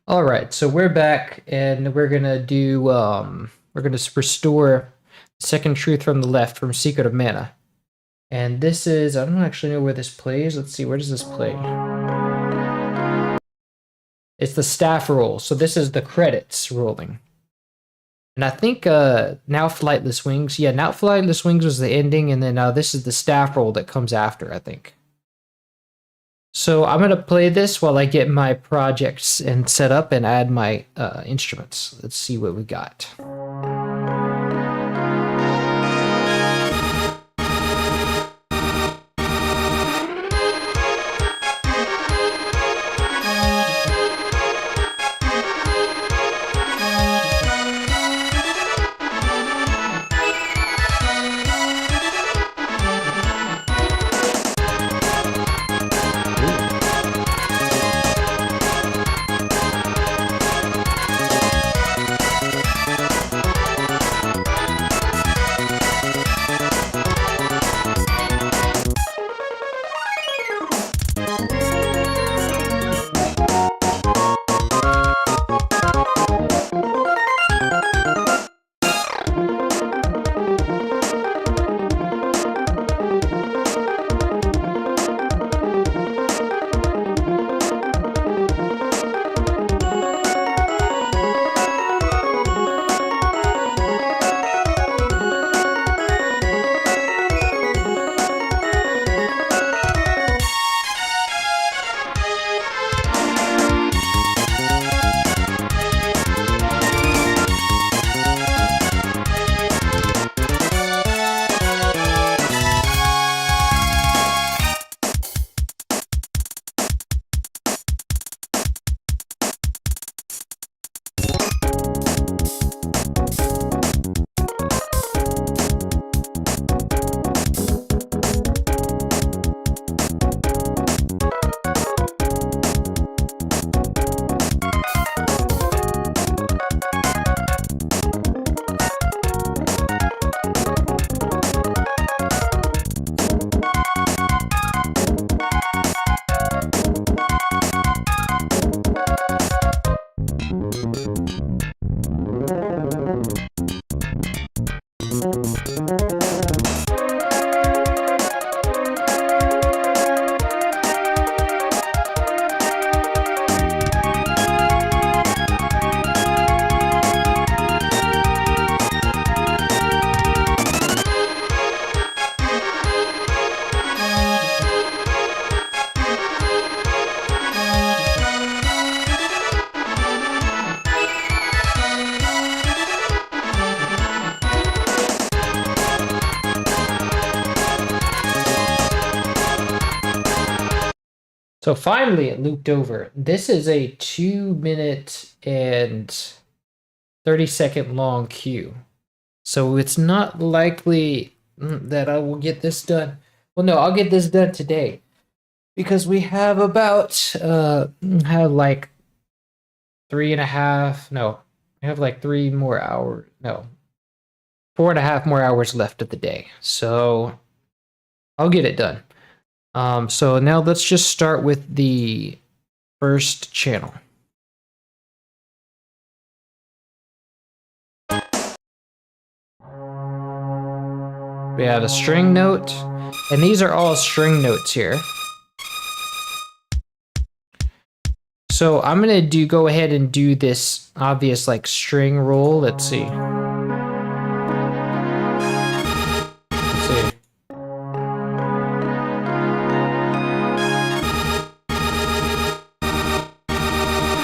All right, so we're back and we're gonna do we're gonna restore Second Truth from the Left from Secret of Mana. And this is I don't actually know where this plays. Let's see, where does this play? It's the staff roll. So this is the credits rolling. And I think Now Flightless Wings. Yeah, Now Flightless Wings was the ending, and then this is the staff roll that comes after, I think. So I'm gonna play this while I get my projects and set up and add my instruments. Let's see what we got. So finally it looped over. This is a 2 minute and 30-second long cue. So it's not likely that I will get this done. Well, no, I'll get this done today. Because we have about have like 3.5, no, we have like 3 more hours, no, 4.5 more hours left of the day. So I'll get it done. So now let's just start with the first channel. We have a string note, and these are all string notes here. So I'm gonna go ahead and do this obvious like string roll. Let's see.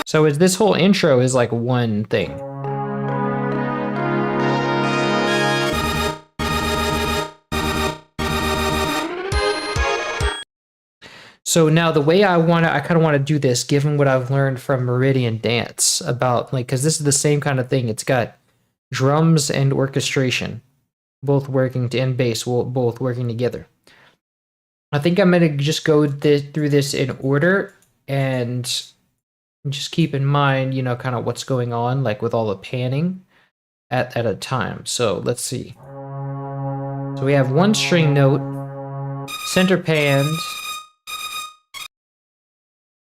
So this whole intro is like one thing. So now the way I kind of want to do this, given what I've learned from Meridian Dance about like, because this is the same kind of thing. It's got drums and orchestration, both working and bass, both working together. I think I'm gonna just go through this in order and just keep in mind, you know, kind of what's going on, like with all the panning at a time. So let's see. So we have one string note, center panned,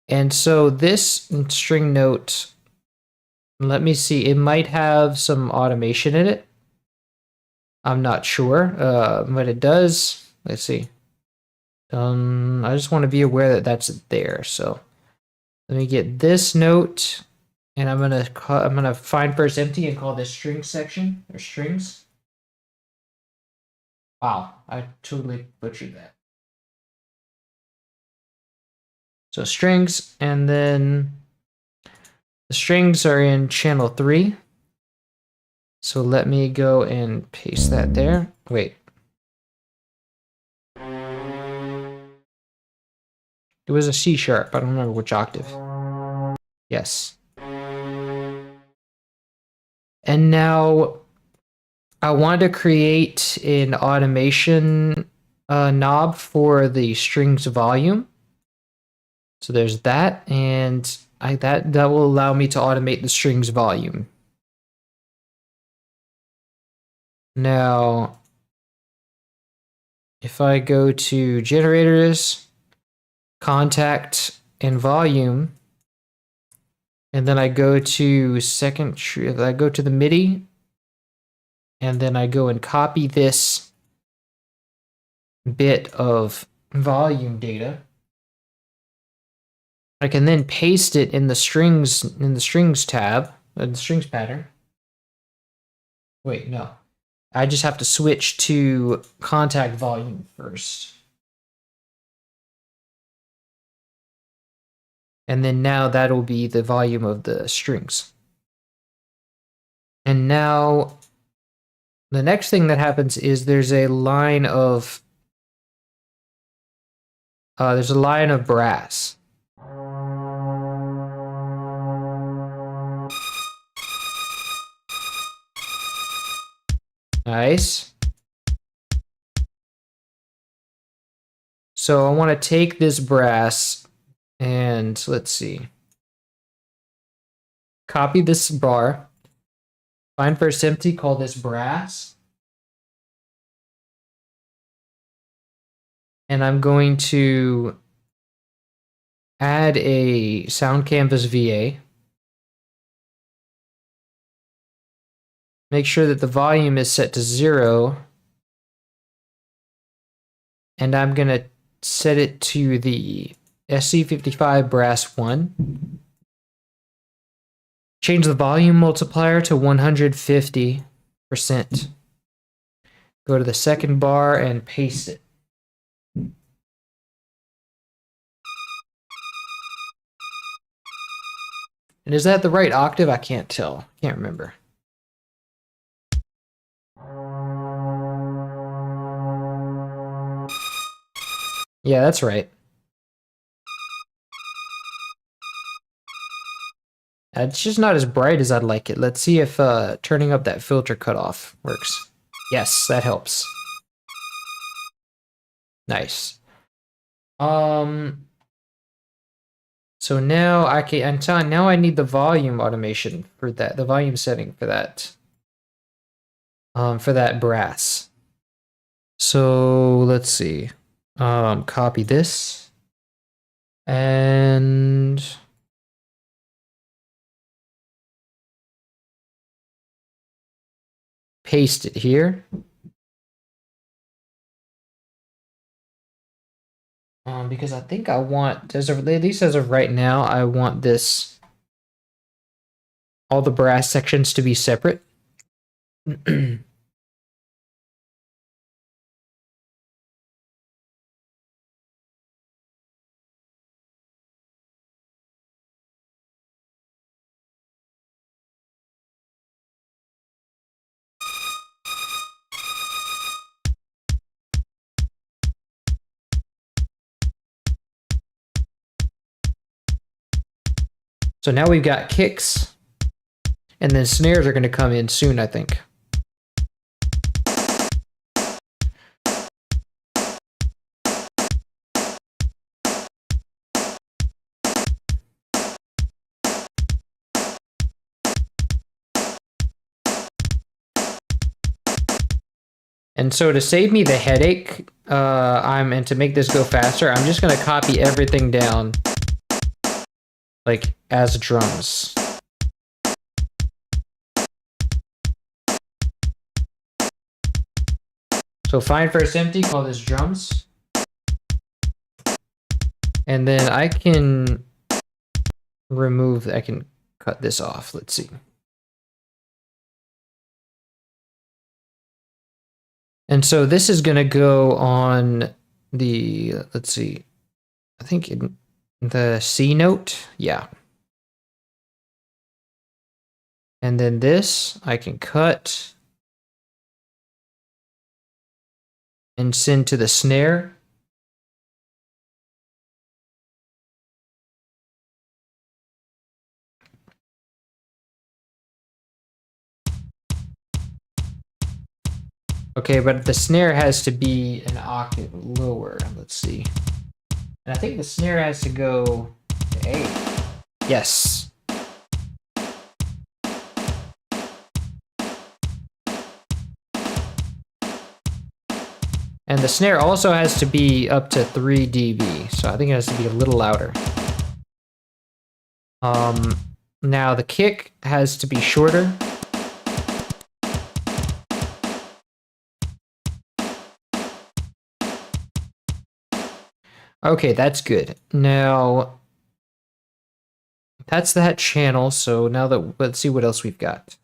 and so this string note Let me see. It might have some automation in it. I'm not sure, but it does. Let's see. I just want to be aware that that's there. So let me get this note, and I'm gonna find first empty and call this string section or strings. Wow, I totally butchered that. So strings, and then the strings are in channel 3. So let me go and paste that there. Wait. It was a C sharp. I don't remember which octave. Yes. And now I want to create an automation knob for the strings volume. So there's that, and that will allow me to automate the strings volume. Now, if I go to generators, contact, and volume, and then I go to I go to the MIDI, and then I go and copy this bit of volume data. I can then paste it in the strings tab, the strings pattern. Wait, no. I just have to switch to contact volume first. And then now that'll be the volume of the strings. And now the next thing that happens is there's a line of brass. Nice. So I want to take this brass and let's see. Copy this bar. Find first empty, call this brass. And I'm going to add a sound canvas VA. Make sure that the volume is set to 0. And I'm going to set it to the SC55 brass 1. Change the volume multiplier to 150%. Go to the second bar and paste it. And is that the right octave? I can't tell. Can't remember. Yeah, that's right. It's just not as bright as I'd like it. Let's see if turning up that filter cutoff works. Yes, that helps. Nice. So now now I need the volume automation for that, the volume setting for that. For that brass. So let's see. Copy this and paste it here. Because I think I want, at least as of right now, I want all the brass sections to be separate. So now we've got kicks, and then snares are going to come in soon, I think. And so to save me the headache, and to make this go faster, I'm just going to copy everything down like as drums. So find first empty, call this drums. And then I can remove, I can cut this off. Let's see. And so this is going to go on the, let's see, I think in the C note. Yeah. And then this I can cut and send to the snare. Okay, but the snare has to be an octave lower. Let's see. And I think the snare has to go to A. Yes. And the snare also has to be up to 3 dB, so I think it has to be a little louder. Now the kick has to be shorter. Okay, that's good. Now, that's that channel, so now that, let's see what else we've got.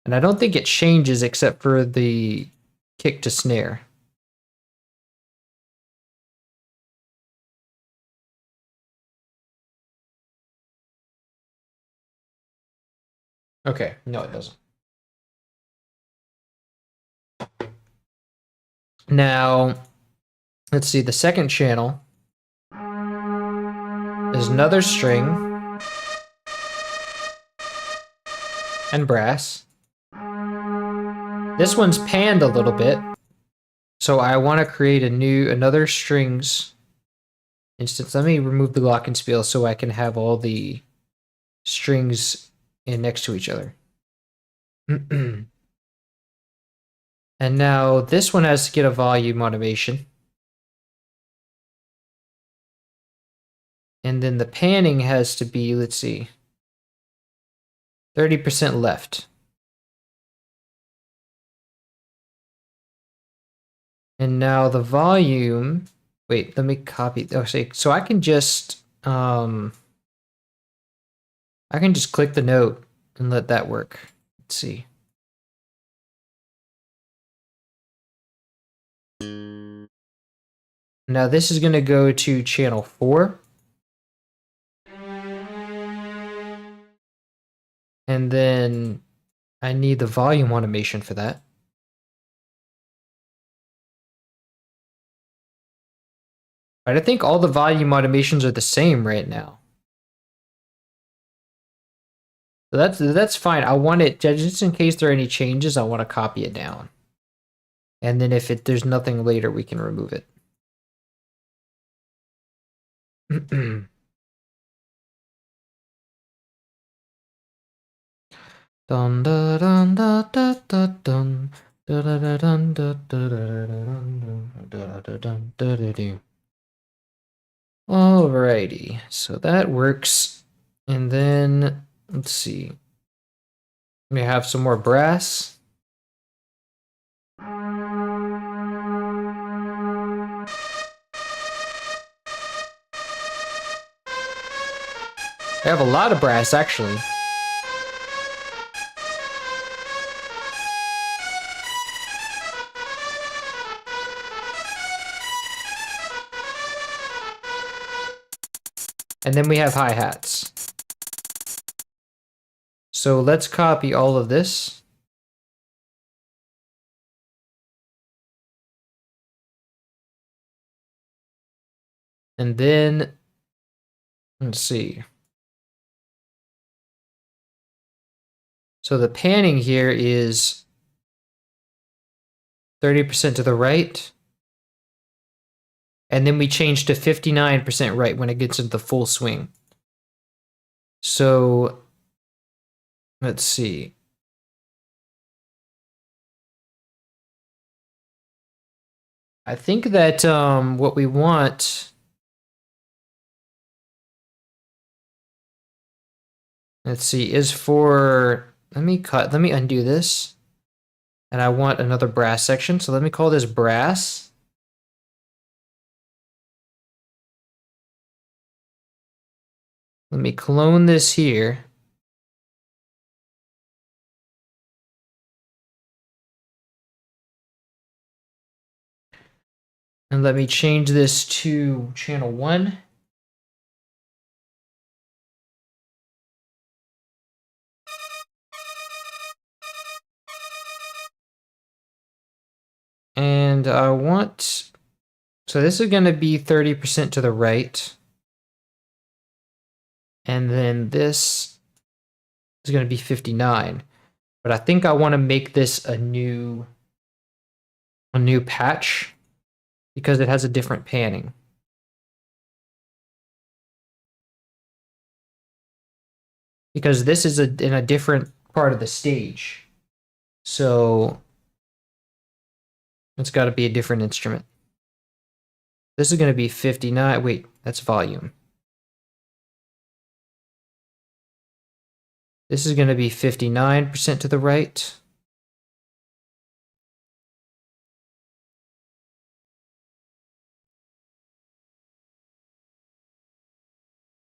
And I don't think it changes except for the kick to snare. Okay, no it doesn't. Now, let's see, the second channel is another string and brass. This one's panned a little bit, so I want to create another strings instance. Let me remove the glockenspiel so I can have all the strings in next to each other. And now this one has to get a volume automation. And then the panning has to be, let's see, 30% left. And now the volume, wait, let me copy. Oh, so I can just click the note and let that work. Let's see. Now this is going to go to channel 4. And then I need the volume automation for that. But I think all the volume automations are the same right now. So that's fine. I want it, just in case there are any changes, I want to copy it down. And then if there's nothing later, we can remove it. Dun da dun da da da dun da da da dun da da da da da dun da da da. Alrighty, so that works. And then let's see. We have some more brass. I have a lot of brass actually. And then we have hi-hats. So let's copy all of this. And then, let's see. So the panning here is 30% to the right. And then we change to 59% right when it gets into the full swing. So let's see. I think that what we want, let's see, is for, let me undo this. and I want another brass section. So let me call this brass. Let me clone this here. And let me change this to channel 1. And I want, so this is going to be 30% to the right. And then this is going to be 59. But I think I want to make this a new patch because it has a different panning. Because this is in a different part of the stage. So it's got to be a different instrument. This is going to be 59. Wait, that's volume. This is going to be 59% to the right.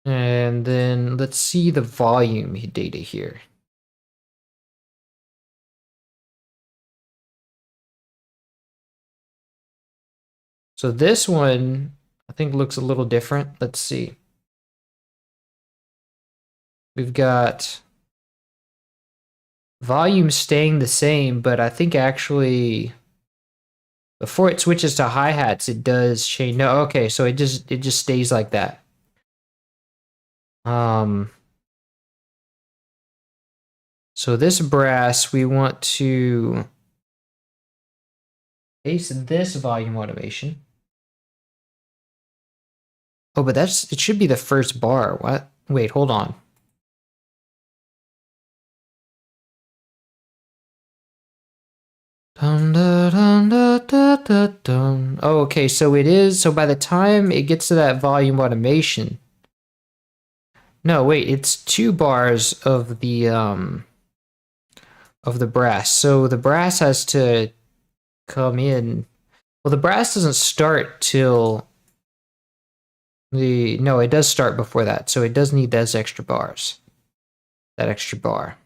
And then let's see the volume data here. So this one, I think, looks a little different. Let's see. We've got volume staying the same, but I think actually before it switches to hi-hats, it does change. No, okay, so it just stays like that. So this brass, we want to paste this volume automation. Oh, but it should be the first bar. What? Wait, hold on. Dun, dun, dun, dun, dun, dun, dun. Oh, okay, so it is. So by the time it gets to that volume automation, no, wait, it's 2 bars of the brass. So the brass has to come in. Well, the brass doesn't start till no, it does start before that. So it does need those extra bars. That extra bar.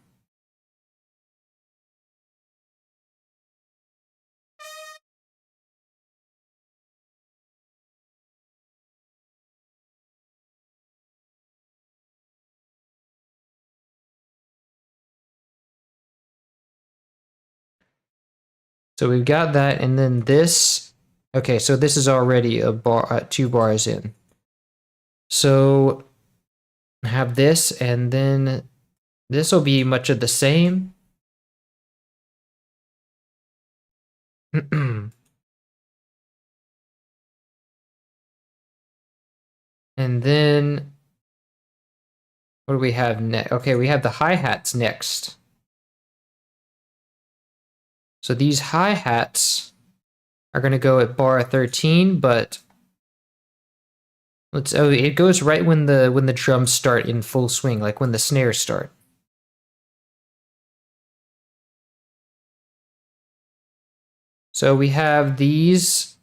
So we've got that, and then this. Okay, so this is already a bar, 2 bars in. So have this, and then this will be much of the same. And then what do we have next? Okay, we have the hi-hats next. So these hi-hats are going to go at bar 13, but it goes right when the drums start in full swing, like when the snares start. So we have these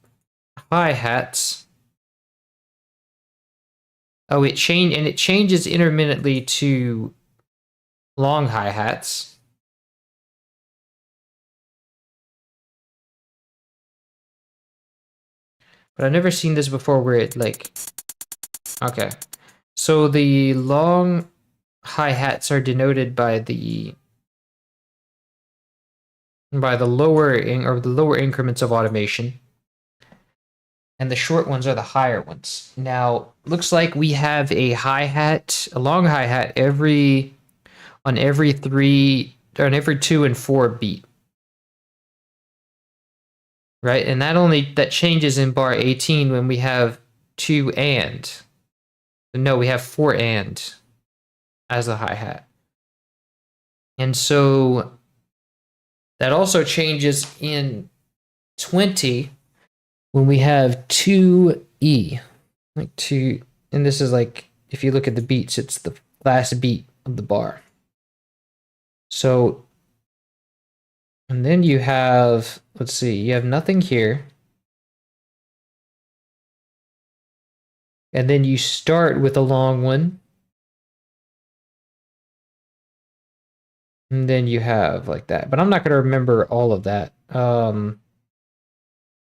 hi-hats. Oh, it changes intermittently to long hi-hats. But I've never seen this before where it like, okay. So the long hi-hats are denoted by the lower increments of automation. And the short ones are the higher ones. Now, looks like we have a long hi-hat on every 2 and 4 beat. Right? And that changes in bar 18 when we have 2 and. No, we have 4 and as a hi-hat. And so that also changes in 20 when we have 2E. Like 2, and this is like, if you look at the beats, it's the last beat of the bar. So And then you have, let's see, you have nothing here. And then you start with a long one. And then you have like that. But I'm not going to remember all of that.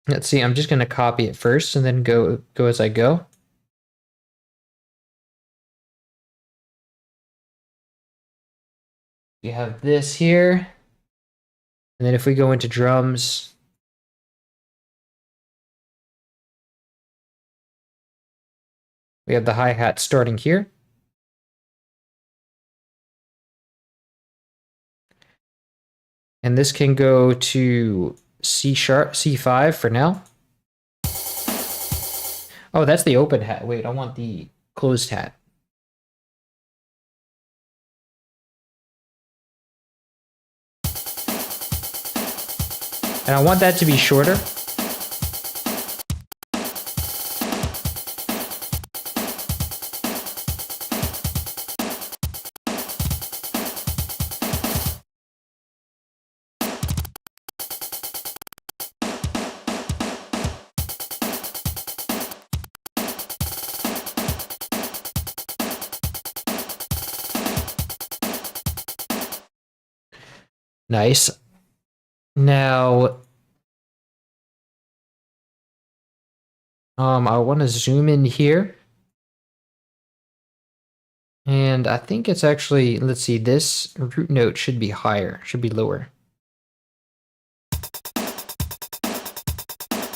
Let's see, I'm just going to copy it first and then go as I go. You have this here. And then if we go into drums, we have the hi-hat starting here. And this can go to C sharp, C5 for now. Oh, that's the open hat. Wait, I want the closed hat. And I want that to be shorter. Nice. Now, I want to zoom in here. And I think it's actually, let's see, this root note should be higher, should be lower.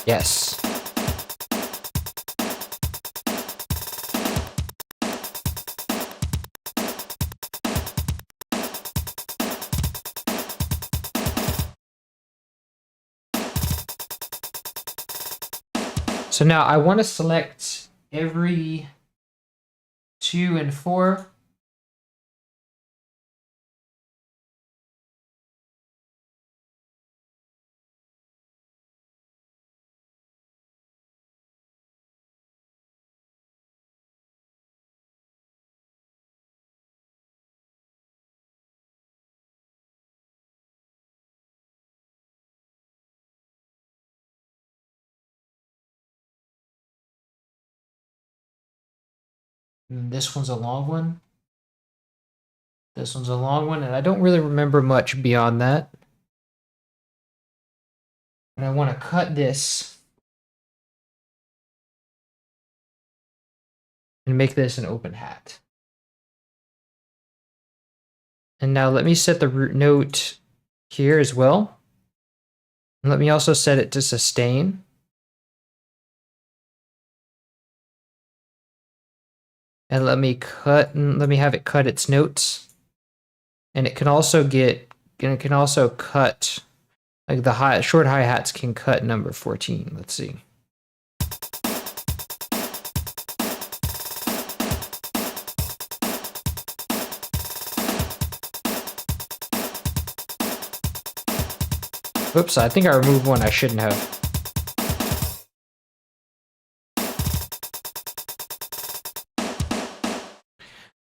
Yes. So now I want to select every 2 and 4. And this one's a long one. This one's a long one, and I don't really remember much beyond that. And I want to cut this and make this an open hat. And now let me set the root note here as well. And let me also set it to sustain. And let me have it cut its notes. And it can also cut, like the short hi-hats can cut number 14. Let's see. Oops, I think I removed one I shouldn't have.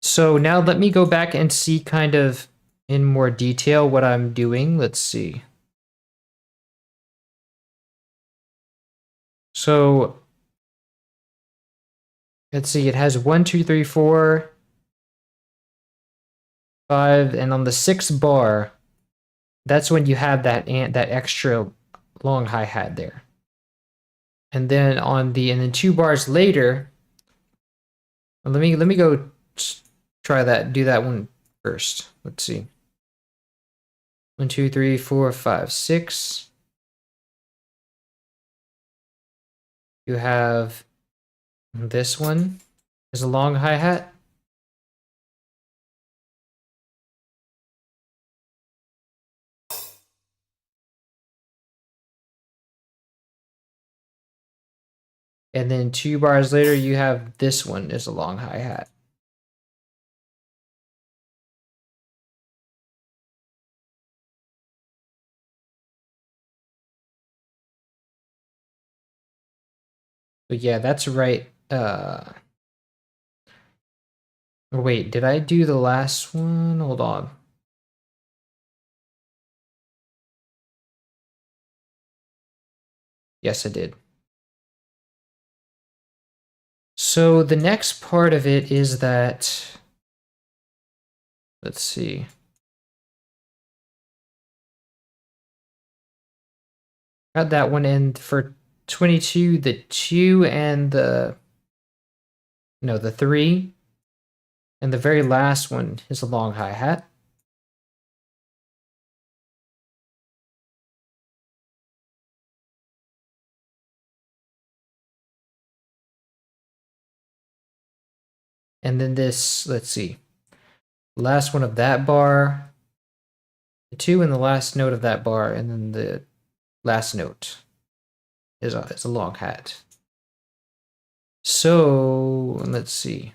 So now let me go back and see kind of in more detail what I'm doing. Let's see. So let's see, it has 1, 2, 3, 4, 5, and on the 6th bar, that's when you have that extra long hi-hat there. And then and then 2 bars later, let me go try that, do that one first. Let's see. 1, 2, 3, 4, 5, 6. You have this one is a long hi-hat. And then 2 bars later, you have this one is a long hi-hat. But yeah, that's right. Wait, did I do the last one? Hold on. Yes, I did. So the next part of it is that, let's see. Got that one in for 22, the 2 and the 3. And the very last one is a long hi-hat. And then this, let's see, last one of that bar, the 2 and the last note of that bar, and then the last note is a long hat. So let's see.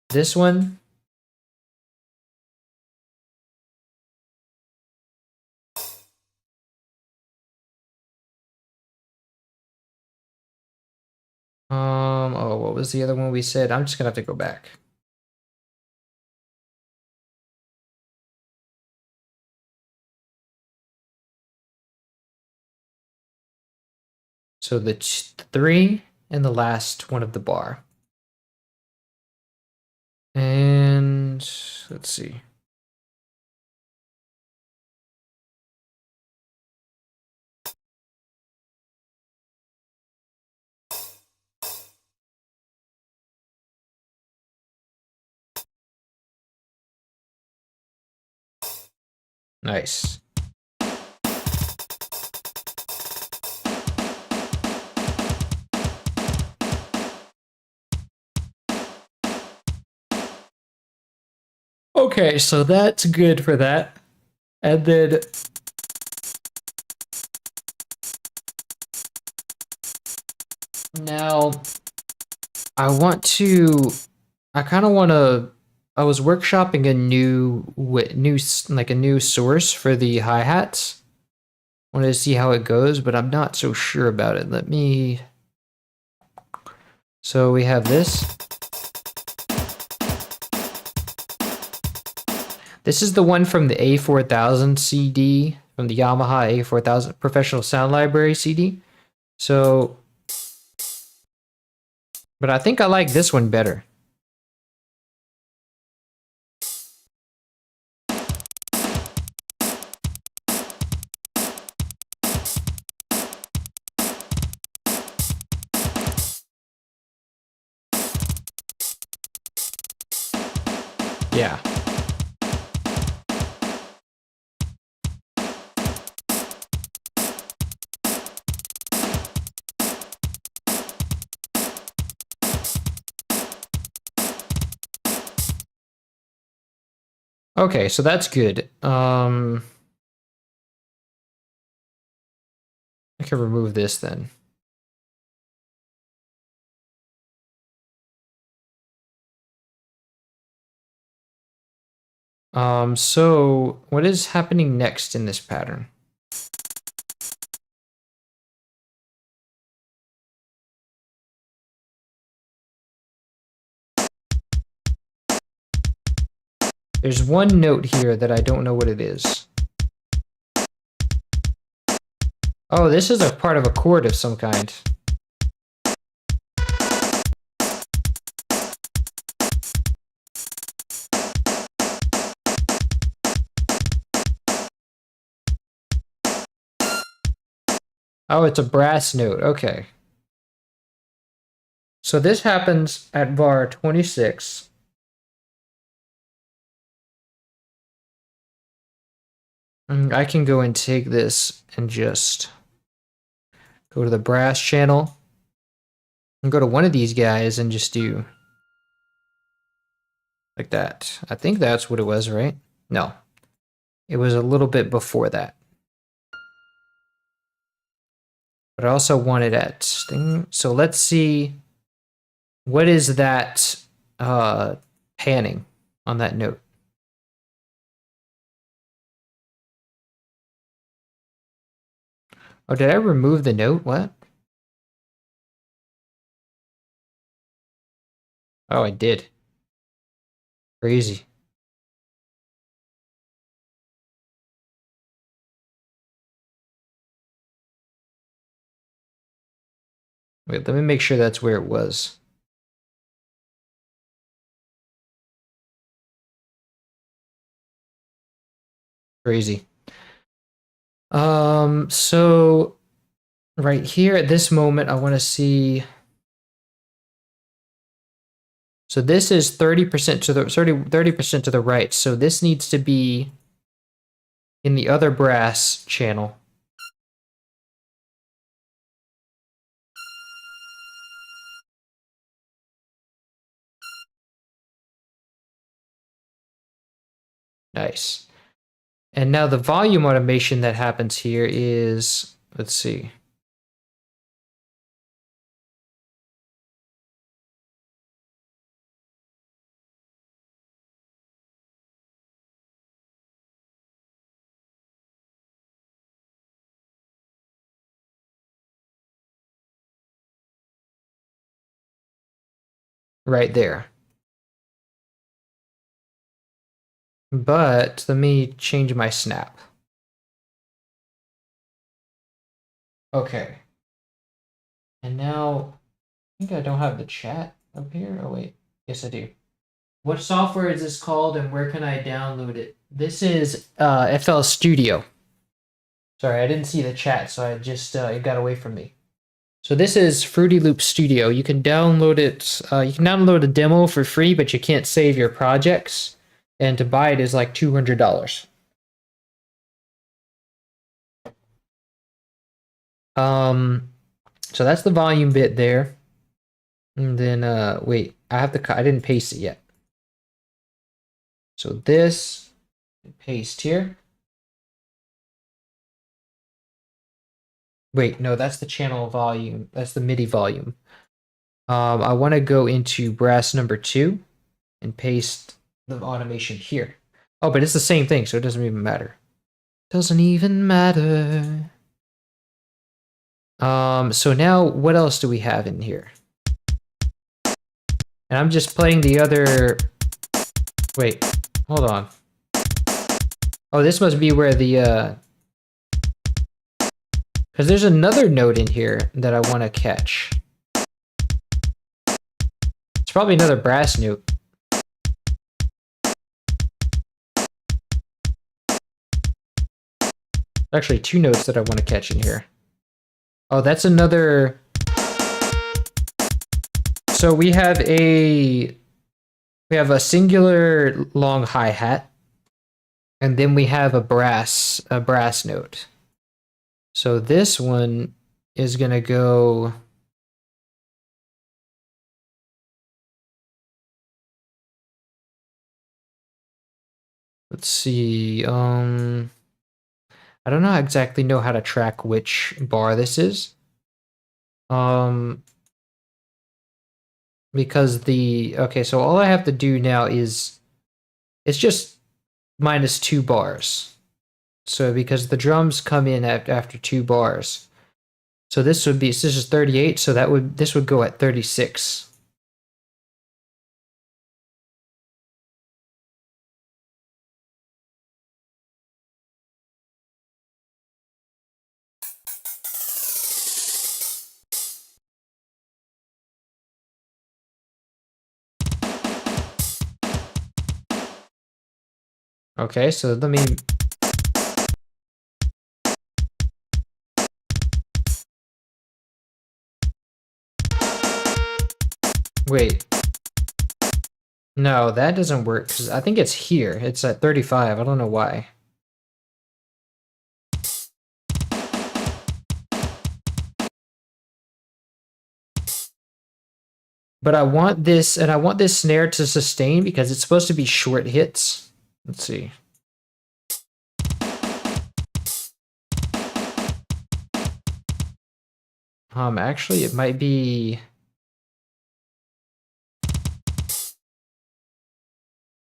This one. Oh, what was the other one we said? I'm just gonna have to go back. So the 3 and the last one of the bar. And let's see. Nice. Okay, so that's good for that. And then now I kind of want to I was workshopping a new source for the hi-hats. Wanted to see how it goes, but I'm not so sure about it. So we have this. This is the one from the A4000 CD, from the Yamaha A4000 Professional Sound Library CD. So, but I think I like this one better. Yeah. Okay, so that's good. I can remove this then. So what is happening next in this pattern? There's one note here that I don't know what it is. Oh, this is a part of a chord of some kind. Oh, it's a brass note. Okay. So this happens at bar 26. And I can go and take this and just go to the brass channel and go to one of these guys and just do like that. I think that's what it was, right? No, it was a little bit before that. But I also wanted at sting. So let's see, what is that panning on that note? Oh, did I remove the note? What? Oh, I did. Crazy. Wait, let me make sure that's where it was. Crazy. So right here at this moment, I want to see. So this is 30% to the 30% to the right. So this needs to be in the other brass channel. Nice. And now the volume automation that happens here is, let's see. Right there. But let me change my snap. Okay. And now, I think I don't have the chat up here. Oh, wait. Yes, I do. What software is this called and where can I download it? This is FL Studio. Sorry, I didn't see the chat, so I just, it got away from me. So this is Fruity Loop Studio. You can download it. You can download a demo for free, but you can't save your projects. And to buy it is like $200. So that's the volume bit there. And then, wait, I didn't paste it yet. So this, paste here. Wait, no, that's the channel volume. That's the MIDI volume. I want to go into brass number 2 and paste the automation here. Oh, but it's the same thing, so it doesn't even matter. Doesn't even matter. So now what else do we have in here? And I'm just playing the other... Wait, hold on. Oh, this must be where the, because there's another note in here that I want to catch. It's probably another brass note. Actually, 2 notes that I want to catch in here. Oh, that's another... So we have a singular long hi-hat, and then we have a brass note. So this one is gonna go... Let's see, I don't exactly know how to track which bar this is. Because okay, so all I have to do now is, it's just -2 bars. So because the drums come in after 2 bars. So this is 38, so this would go at 36. Okay, so let me... Wait. No, that doesn't work, because I think it's here. It's at 35. I don't know why. But I want this, and I want this snare to sustain because it's supposed to be short hits. Let's see. Actually, it might be...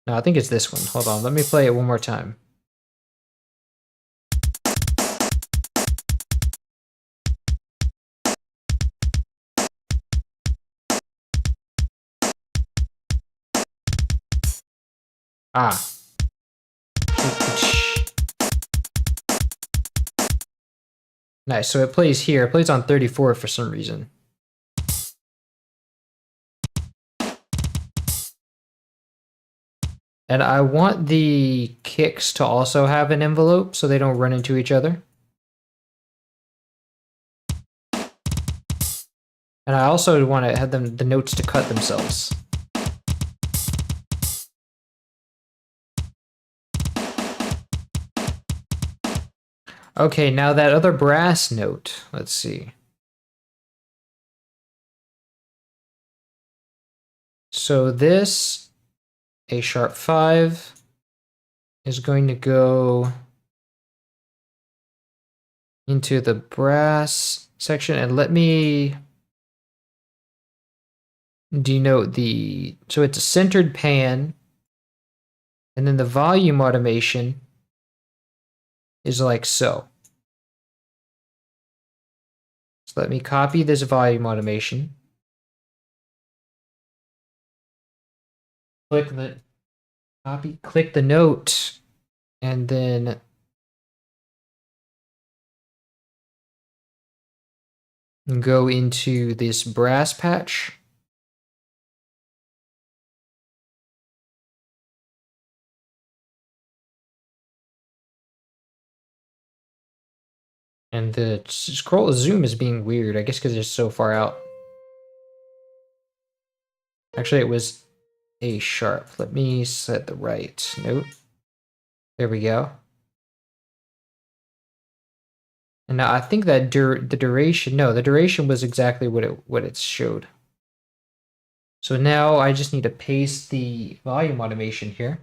No, I think it's this one. Hold on, let me play it one more time. Ah. Nice, so it plays here. It plays on 34 for some reason. And I want the kicks to also have an envelope so they don't run into each other. And I also want to have the notes to cut themselves. Okay, now that other brass note, let's see. So this A#5 is going to go into the brass section, and let me denote so it's a centered pan, and then the volume automation is like so. So let me copy this volume automation. Click the note, and then go into this brass patch. And the scroll zoom is being weird, I guess because it's so far out. Actually, it was A#. Let me set the right note. There we go. And now I think that the duration was exactly what it showed. So now I just need to paste the volume automation here.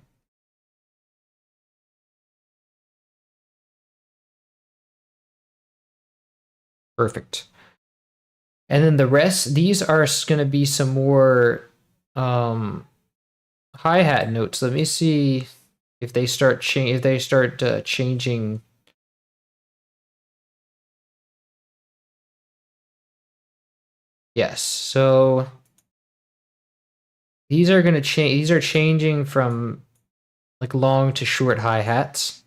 Perfect. And then the rest, these are going to be some more hi-hat notes. Let me see if they start changing. Yes. So these are going to change. These are changing from like long to short hi-hats.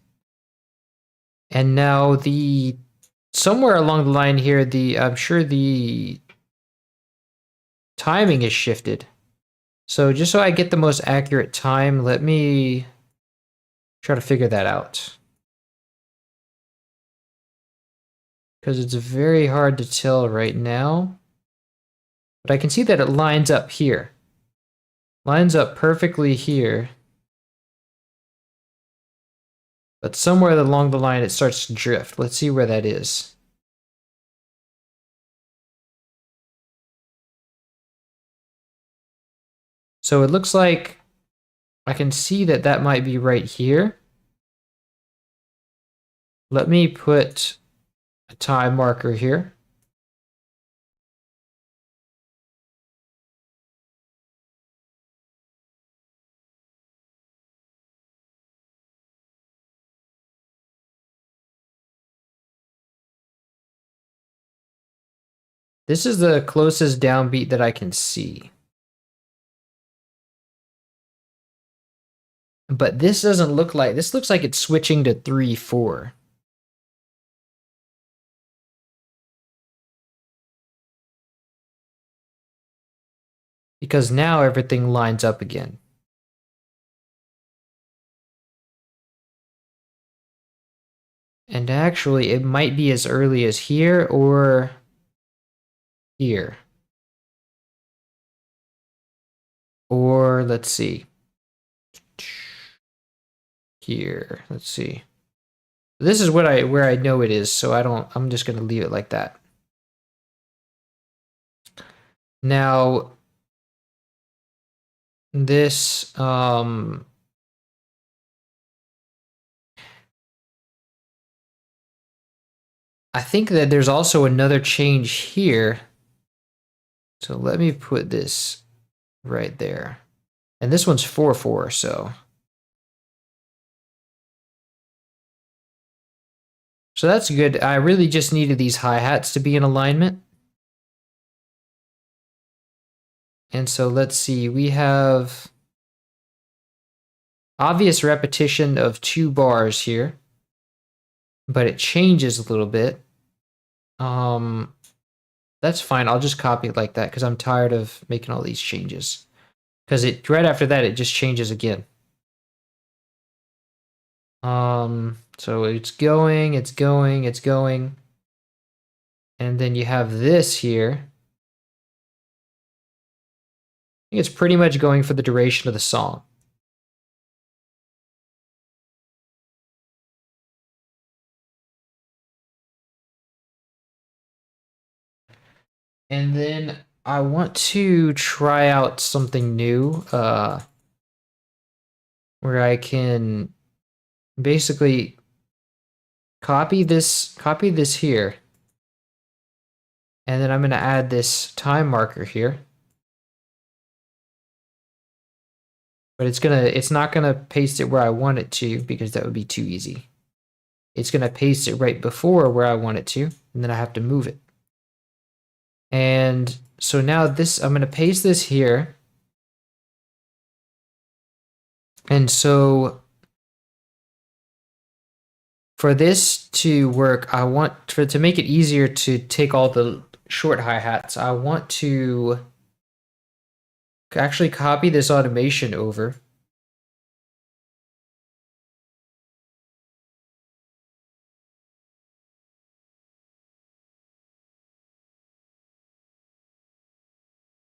And now somewhere along the line here, I'm sure the timing is shifted. So just so I get the most accurate time, let me try to figure that out. Because it's very hard to tell right now. But I can see that it lines up here. Lines up perfectly here. But somewhere along the line it starts to drift. Let's see where that is. So it looks like I can see that might be right here. Let me put a time marker here. This is the closest downbeat that I can see. But this doesn't look like, this looks like it's switching to 3/4. Because now everything lines up again. And actually, it might be as early as here or here. Or let's see. Here, let's see. This is where I know it is, so I'm just gonna leave it like that. Now, this I think that there's also another change here. So let me put this right there. And this one's 4/4, so. So that's good. I really just needed these hi-hats to be in alignment. And so let's see, we have obvious repetition of 2 bars here, but it changes a little bit. That's fine. I'll just copy it like that because I'm tired of making all these changes. Because right after that, it just changes again. So it's going, it's going, it's going. And then you have this here. I think it's pretty much going for the duration of the song. And then I want to try out something new, where I can basically copy this here. And then I'm going to add this time marker here. But it's not gonna paste it where I want it to because that would be too easy. It's gonna paste it right before where I want it to, and then I have to move it. And so now I'm gonna paste this here. And so for this to work, I want to make it easier to take all the short hi-hats, I want to actually copy this automation over.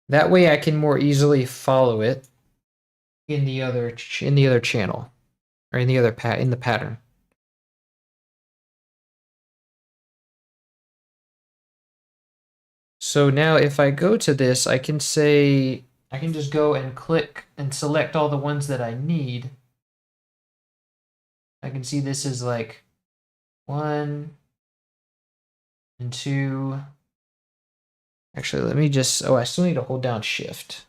That way I can more easily follow it in the other channel or in the pattern. So now if I go to this, I can just go and click and select all the ones that I need. I can see this is like 1 and 2. Actually, let me just, I still need to hold down shift.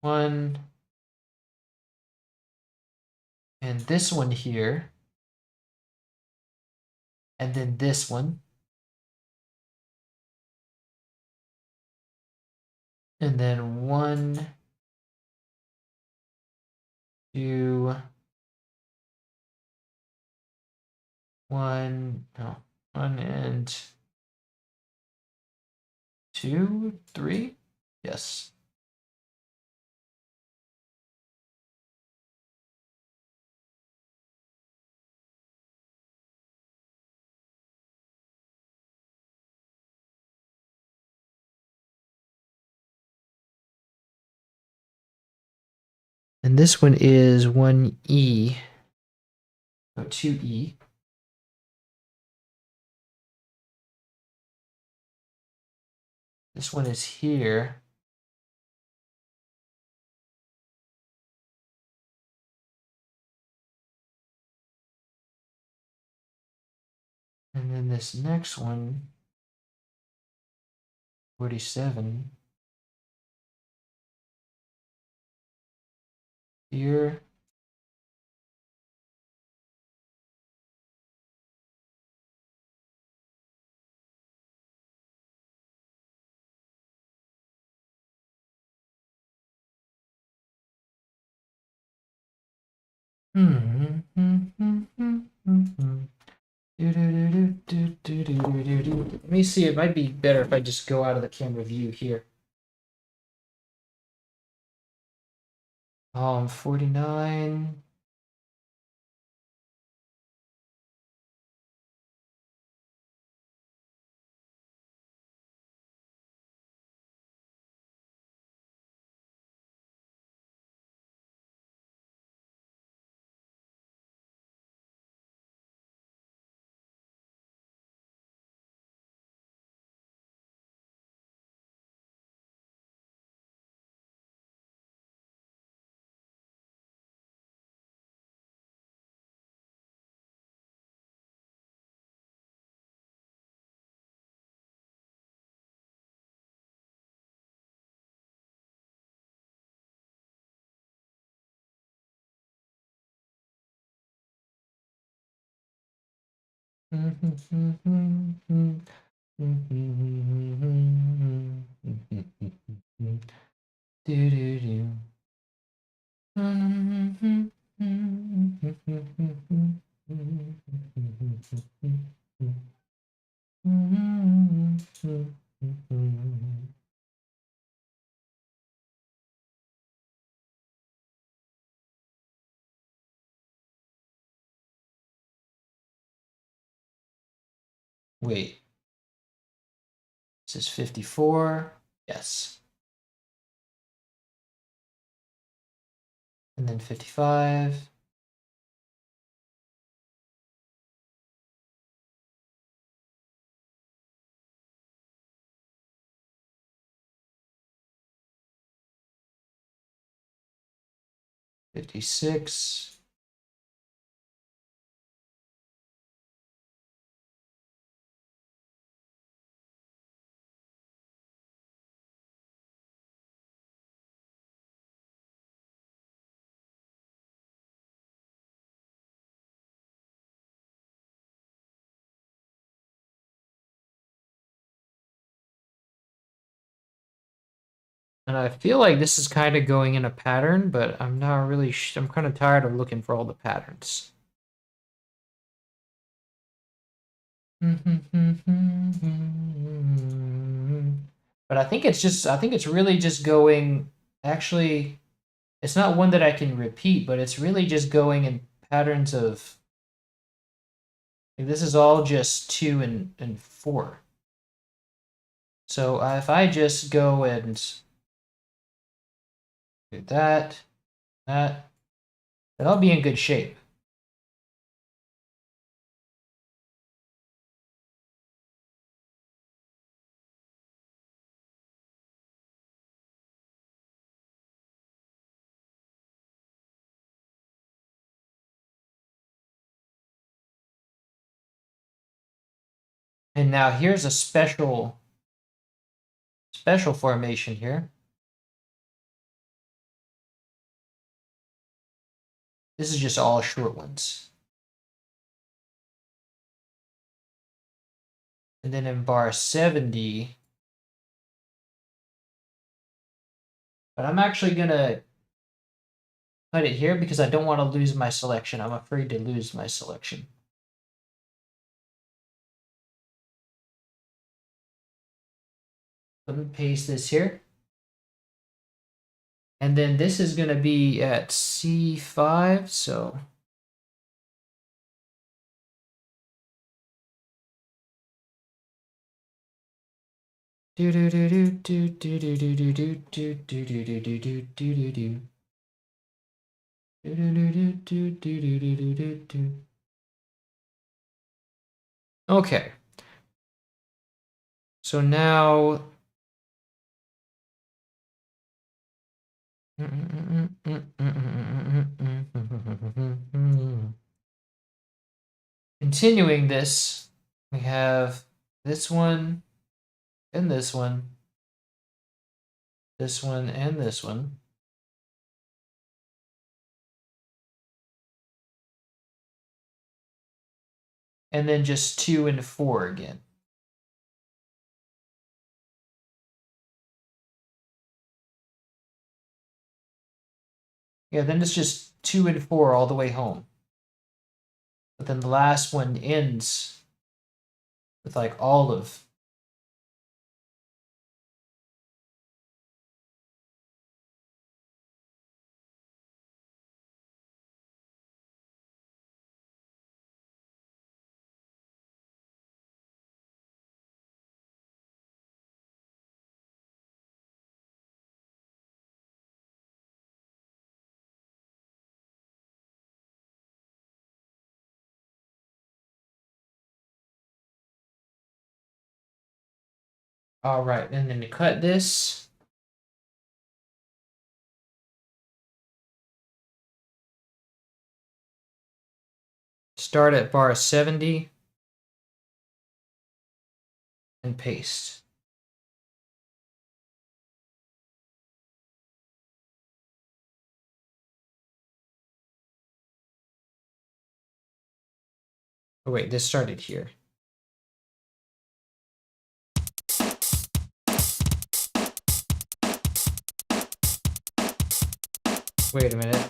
One, and this one here, and then this one, and then 1, 2, 1, no, 1 and 2, 3, yes. And this one is 1E, or 2E. This one is here. And then this next one, 47, here. Let me see, it might be better if I just go out of the camera view here. 49. Wait. This is 54. Yes. And then 55. $56. And I feel like this is kind of going in a pattern, but I'm not really I'm kind of tired of looking for all the patterns. But I think it's really just going, actually, it's not one that I can repeat, but it's really just going in patterns of, like, this is all just 2 and 4. So if I just go and do that, then I'll be in good shape. And now here's a special formation here. This is just all short ones. And then in bar 70, but I'm actually gonna cut it here because I don't want to lose my selection. I'm afraid to lose my selection. Let me paste this here. And then this is going to be at C5, so do do do do do do do do do do do do do do do do do do. Okay. So now continuing this, we have this one and this one, this one and this one. And then just 2 and 4 again. Yeah, then it's just 2 and 4 all the way home. But then the last one ends with like all of. All right, and then to cut this, start at bar 70 and paste. Oh wait, this started here. Wait a minute.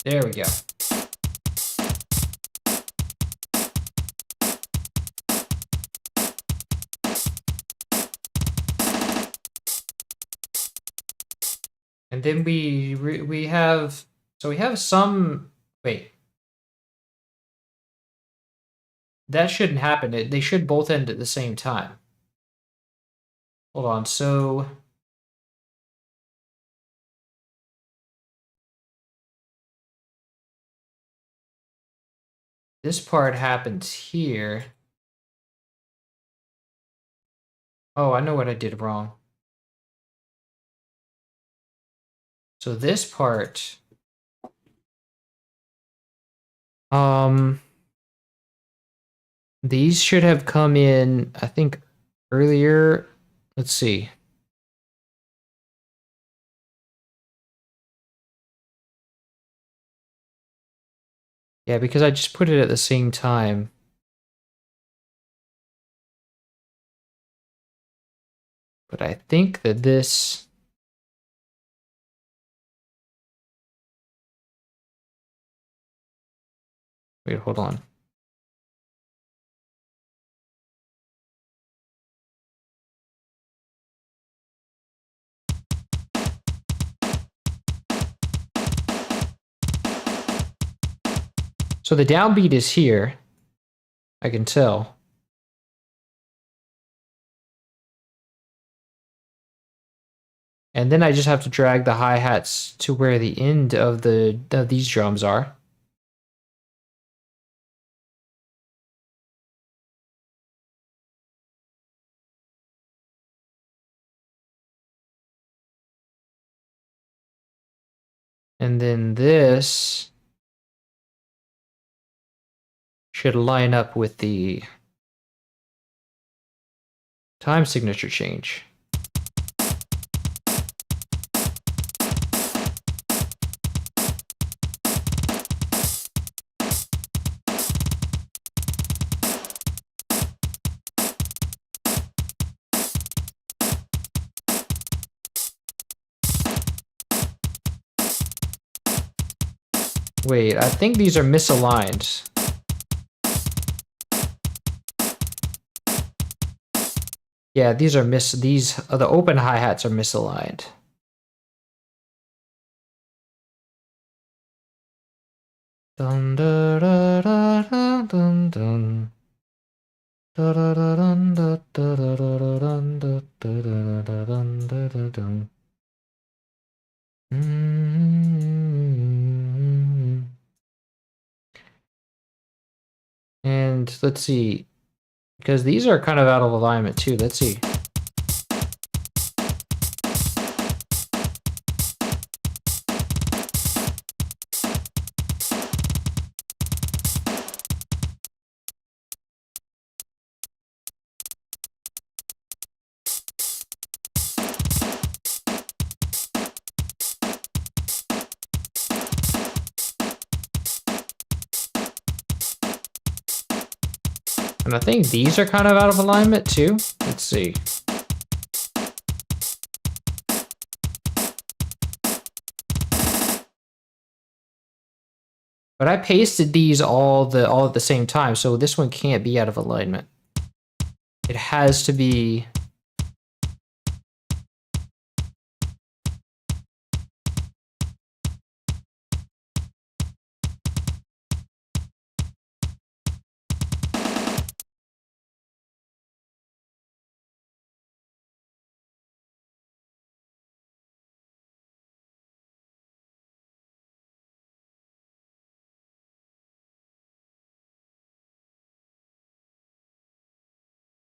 There we go. And then we have So we have some, wait. That shouldn't happen. They should both end at the same time. Hold on, so this part happens here. Oh, I know what I did wrong. So this part, these should have come in, I think, earlier. Let's see. Yeah, because I just put it at the same time. But I think that this... Wait, hold on. So the downbeat is here. I can tell. And then I just have to drag the hi-hats to where the end of these drums are. And then this should line up with the time signature change. Wait, I think these are misaligned. Yeah, these are the open hi-hats are misaligned. Dun da da da da dun dun. Da da da dun da da da da da dun da da da da dun da da dun. And let's see, because these are kind of out of alignment too. Let's see. And I think these are kind of out of alignment too. Let's see. But I pasted these all at the same time, so this one can't be out of alignment. It has to be...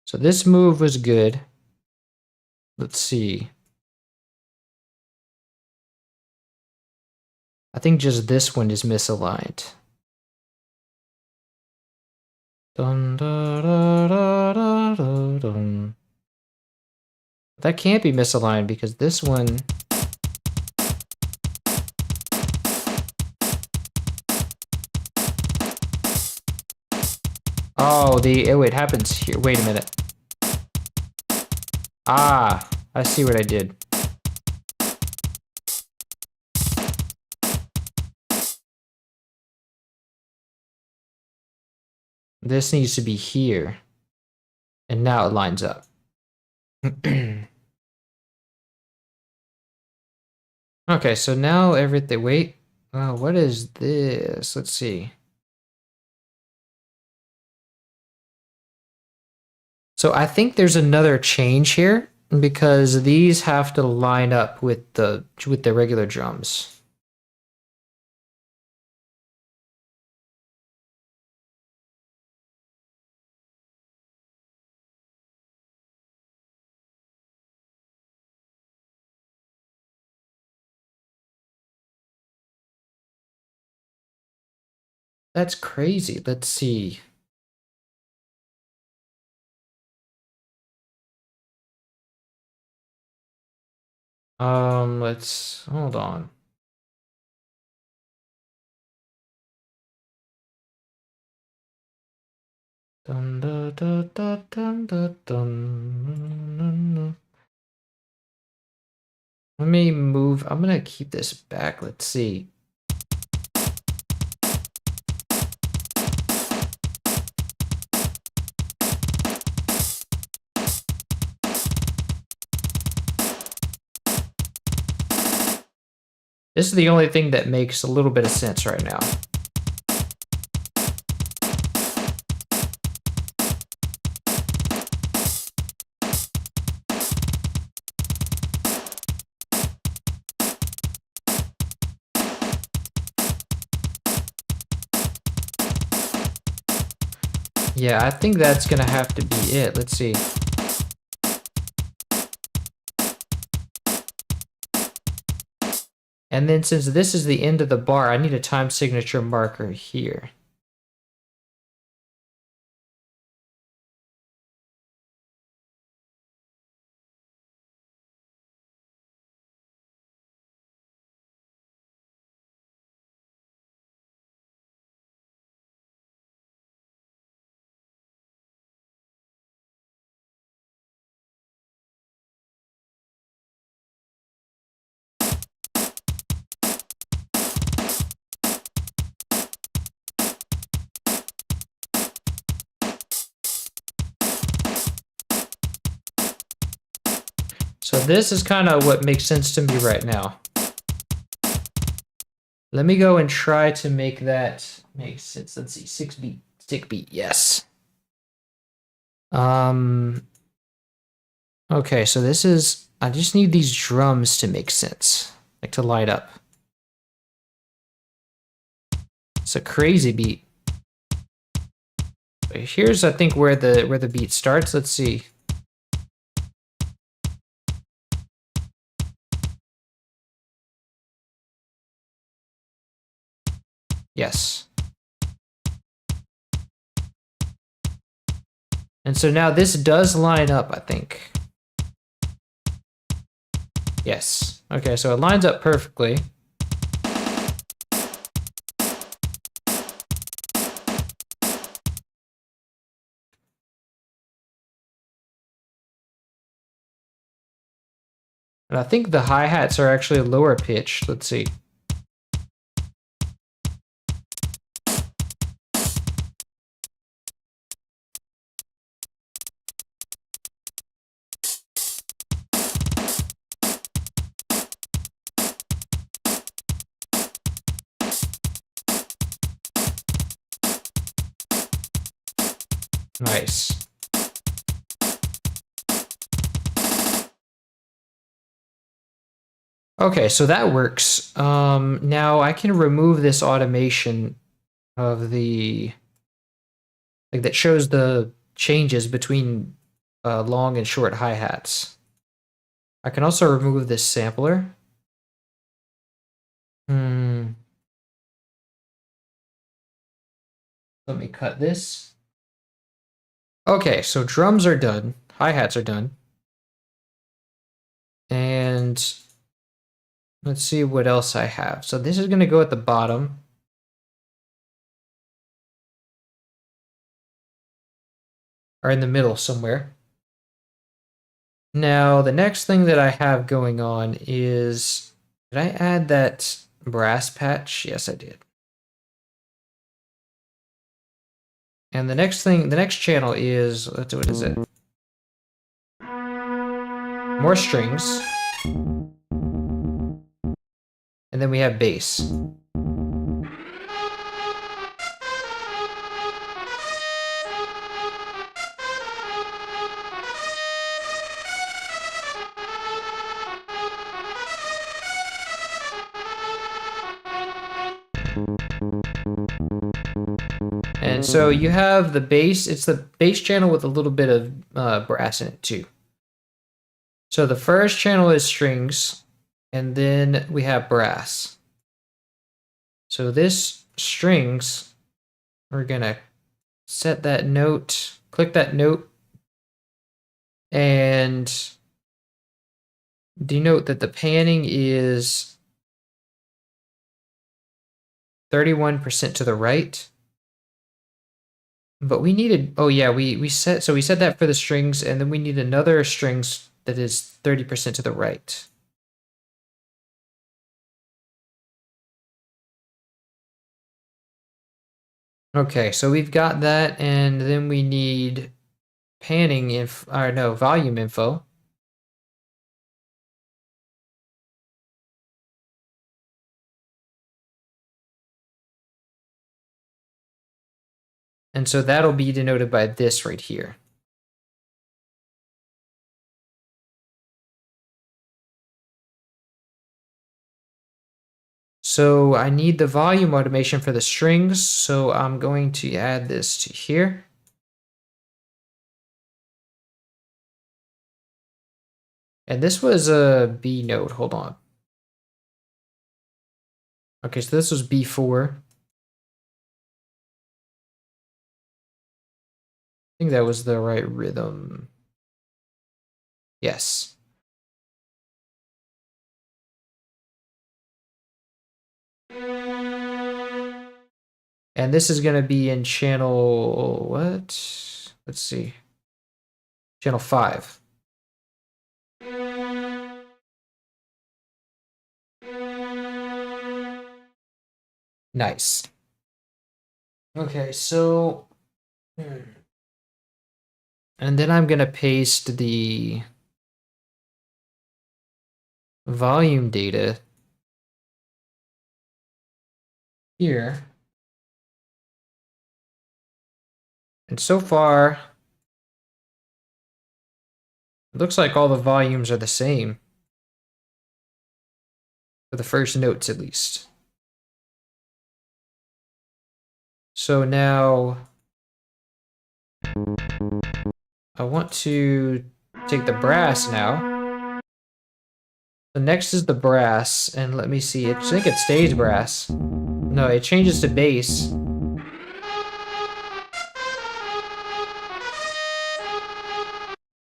So this move was good. Let's see. I think just this one is misaligned. Dun, da, da, da, da, da, dun. That can't be misaligned because this one... Oh, it happens here. Wait a minute. Ah, I see what I did. This needs to be here. And now it lines up. Okay, so now everything... Wait. What is this? Let's see. So I think there's another change here because these have to line up with the regular drums. That's crazy. Let's see. Let's hold on. Dun, dun, dun, dun, dun, dun, dun. Let me move. I'm gonna keep this back. Let's see. This is the only thing that makes a little bit of sense right now. Yeah, I think that's gonna have to be it. Let's see. And then since this is the end of the bar, I need a time signature marker here. So this is kind of what makes sense to me right now. Let me go and try to make that make sense. Let's see, 6 beat, 6 beat, yes. Okay, so this is, I just need these drums to make sense, like to light up. It's a crazy beat. But here's, I think, where the beat starts. Let's see. Yes. And so now this does line up, I think. Yes. Okay, so it lines up perfectly. And I think the hi-hats are actually lower pitched. Let's see. Nice. Okay, so that works. Now I can remove this automation of the, like, that shows the changes between long and short hi-hats. I can also remove this sampler. Let me cut this. Okay, so drums are done. Hi-hats are done. And let's see what else I have. So this is going to go at the bottom. Or in the middle somewhere. Now, the next thing that I have going on is, did I add that brass patch? Yes, I did. And the next thing, the next channel is, let's see, what is it? More strings. And then we have bass. And so you have the bass, it's the bass channel with a little bit of brass in it too. So the first channel is strings, and then we have brass. So this strings, we're gonna set that note, click that note, and denote that the panning is 31% to the right. But we needed, oh yeah, we set that for the strings, and then we need another strings that is 30% to the right. Okay, so we've got that, and then we need panning volume info. And so that'll be denoted by this right here. So I need the volume automation for the strings, so I'm going to add this to here. And this was a B note, hold on. Okay, so this was B4. I think that was the right rhythm. Yes. And this is going to be in channel, what? Let's see. Channel 5. Nice. Okay, so... And then I'm going to paste the volume data here. And so far, it looks like all the volumes are the same. For the first notes, at least. So now, I want to take the brass now. The next is the brass, and let me see, I think it stays brass. No, it changes to bass.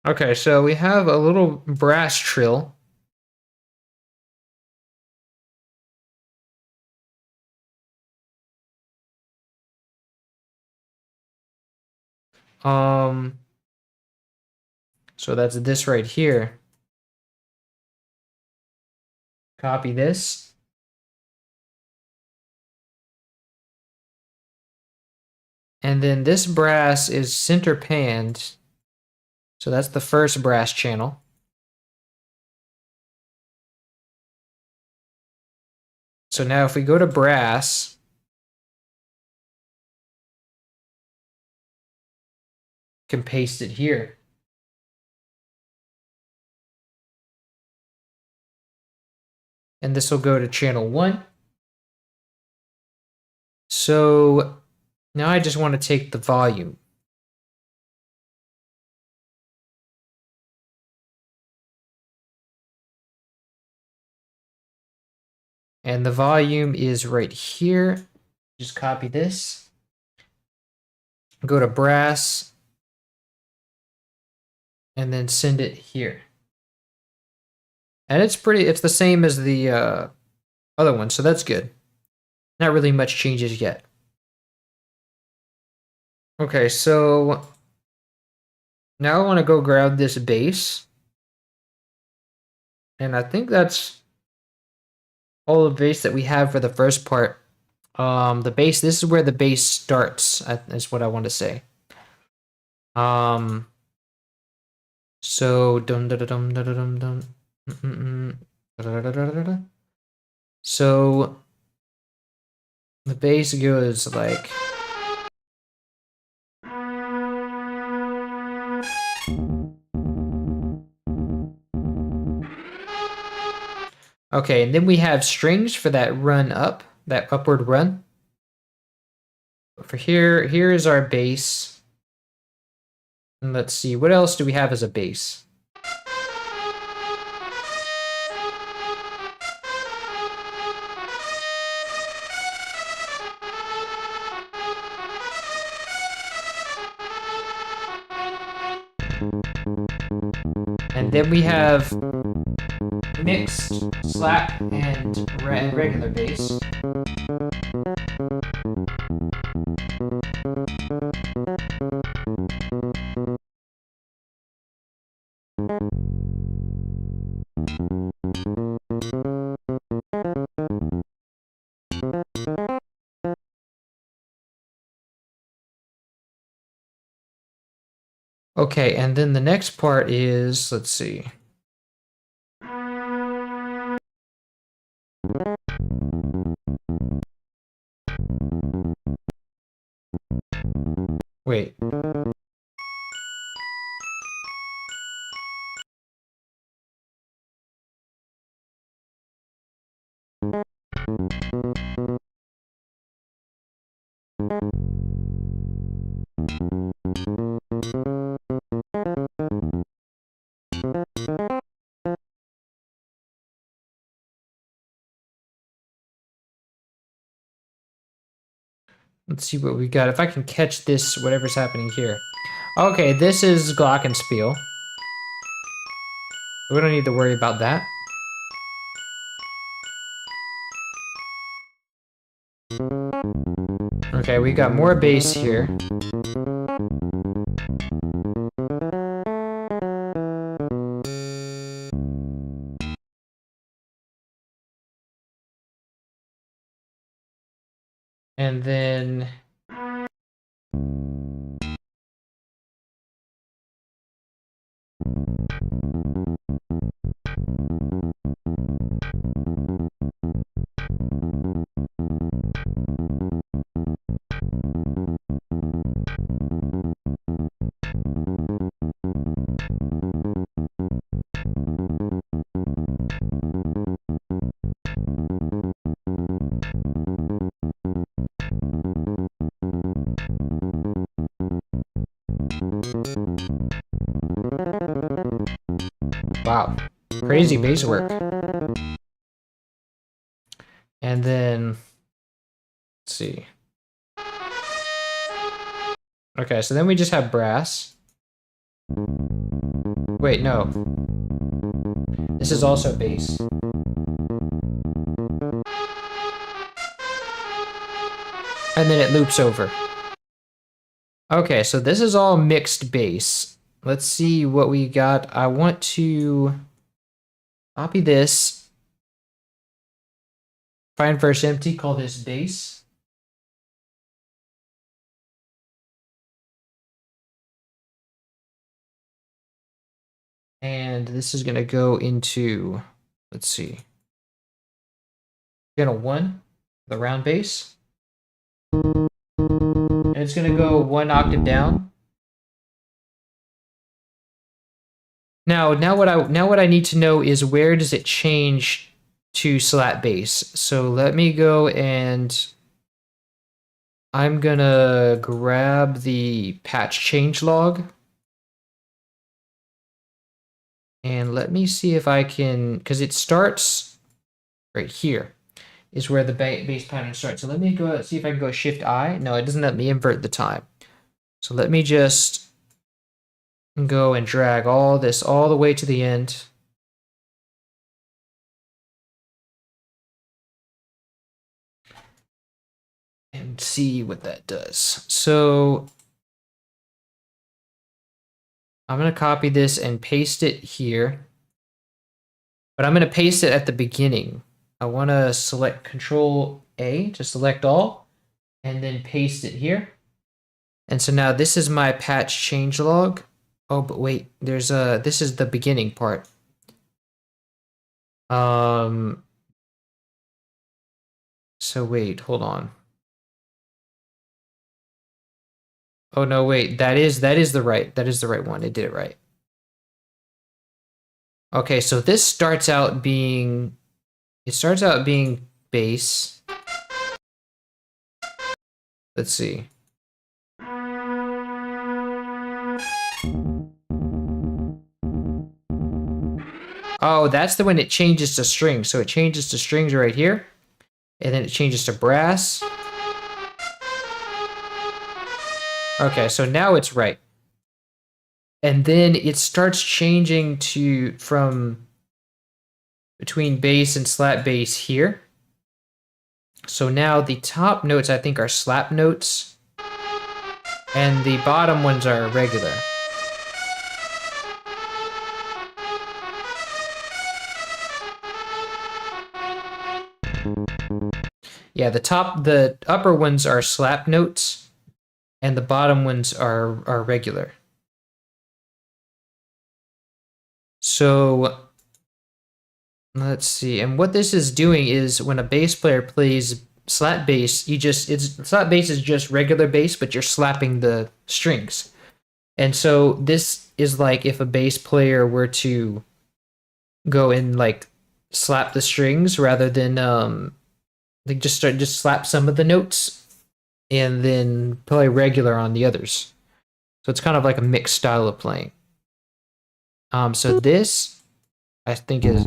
Okay, so we have a little brass trill. So that's this right here. Copy this. And then this brass is center panned. So that's the first brass channel. So now if we go to brass, can paste it here. And this will go to channel 1. So now I just want to take the volume. And the volume is right here. Just copy this. Go to brass. And then send it here. And it's the same as the other one, so that's good. Not really much changes yet. Okay, so now I want to go grab this bass. And I think that's all the bass that we have for the first part. The bass, this is where the bass starts, is what I want to say. So dum dum dum dum dum dum. So the bass goes like. Okay, and then we have strings for that run up. that upward run. For here is our bass. And let's see, what else do we have as a bass? And then we have mixed, slap, and regular bass. Okay, and then the next part is, let's see. Wait. Let's see what we got. If I can catch this, whatever's happening here. Okay, this is glockenspiel. We don't need to worry about that. Okay, we got more bass here. And then wow, crazy bass work. And then, let's see. Okay, so then we just have brass. Wait, no. This is also bass. And then it loops over. Okay, so this is all mixed bass. Let's see what we got. I want to copy this. Find verse empty, call this bass. And this is gonna go into, let's see. Gonna 1, the round bass. And it's gonna go 1 octave down. Now what I need to know is where does it change to slap bass. So let me go and I'm gonna grab the patch change log. And let me see if I can, because it starts right here is where the bass pattern starts. So let me go see if I can go Shift I. No, it doesn't let me invert the time. So let me just go and drag all this all the way to the end. And see what that does. So I'm going to copy this and paste it here. But I'm going to paste it at the beginning. I want to select Control A to select all and then paste it here. And so now this is my patch change log. Oh, but wait, there's this is the beginning part. So wait, hold on. Oh no, wait, that is the right one. It did it right. Okay, so this starts out being bass. Let's see. Oh, that's the when it changes to strings. So it changes to strings right here, and then it changes to brass. Okay, so now it's right. And then it starts changing to from between bass and slap bass here. So now the top notes I think are slap notes, and the bottom ones are regular. Yeah, the upper ones are slap notes, and the bottom ones are regular. So let's see. And what this is doing is when a bass player plays slap bass, slap bass is just regular bass, but you're slapping the strings. And so this is like if a bass player were to go and like slap the strings rather than like just slap some of the notes and then play regular on the others. So it's kind of like a mixed style of playing. So this I think is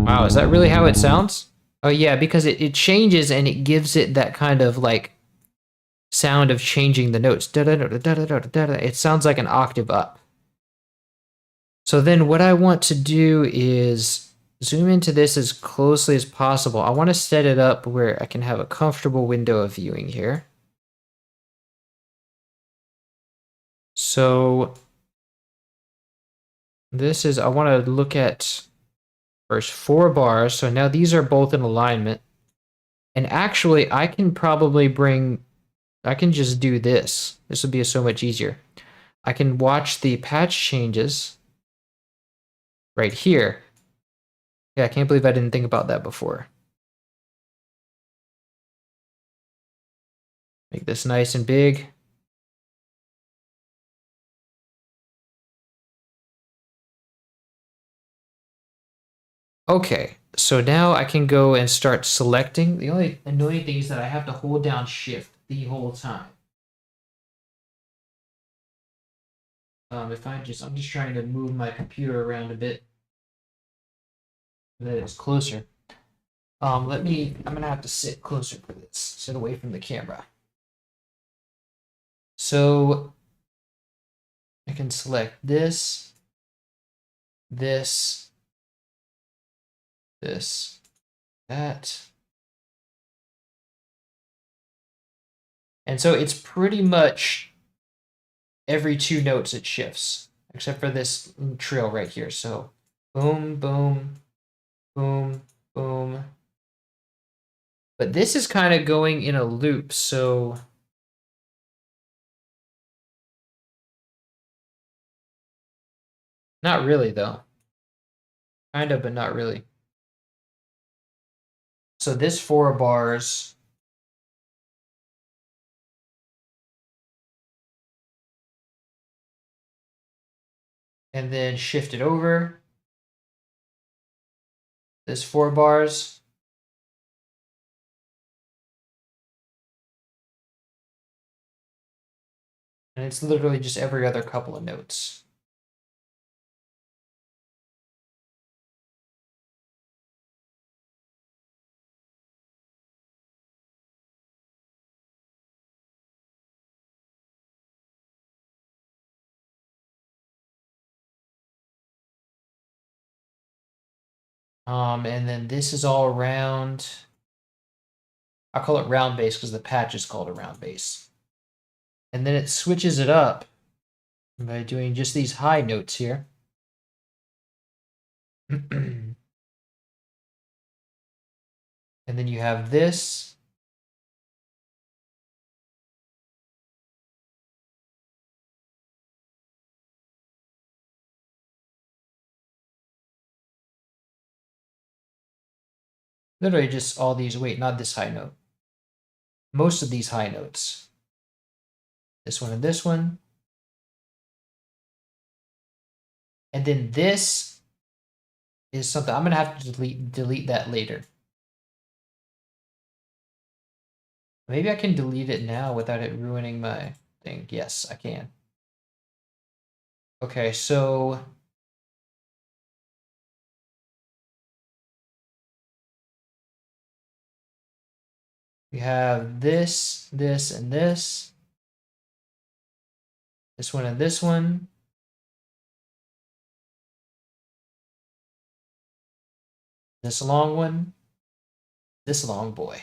wow, is that really how it sounds? Oh yeah, because it changes and it gives it that kind of like sound of changing the notes. It sounds like an octave up. So then what I want to do is zoom into this as closely as possible. I want to set it up where I can have a comfortable window of viewing here. So this is, I want to look at first 4 bars. So now these are both in alignment. And actually I can just do this. This would be so much easier. I can watch the patch changes right here. Yeah, I can't believe I didn't think about that before. Make this nice and big. Okay, so now I can go and start selecting. The only annoying thing is that I have to hold down shift the whole time. I'm just trying to move my computer around a bit so that it's closer. I'm gonna have to sit closer for this, sit away from the camera. So I can select this, this, that. And so it's pretty much every 2 notes it shifts, except for this trill right here. So boom, boom, boom, boom. But this is kind of going in a loop, so not really though. Kind of, but not really. So this 4 bars and then shift it over. This 4 bars. And it's literally just every other couple of notes. And then this is all round. I call it round bass because the patch is called a round bass. And then it switches it up by doing just these high notes here. And then you have this. Literally just all these, wait, not this high note. Most of these high notes. This one and this one. And then this is something I'm gonna have to delete that later. Maybe I can delete it now without it ruining my thing. Yes, I can. Okay, so we have this, this, and this. This one and this one. This long one. This long boy.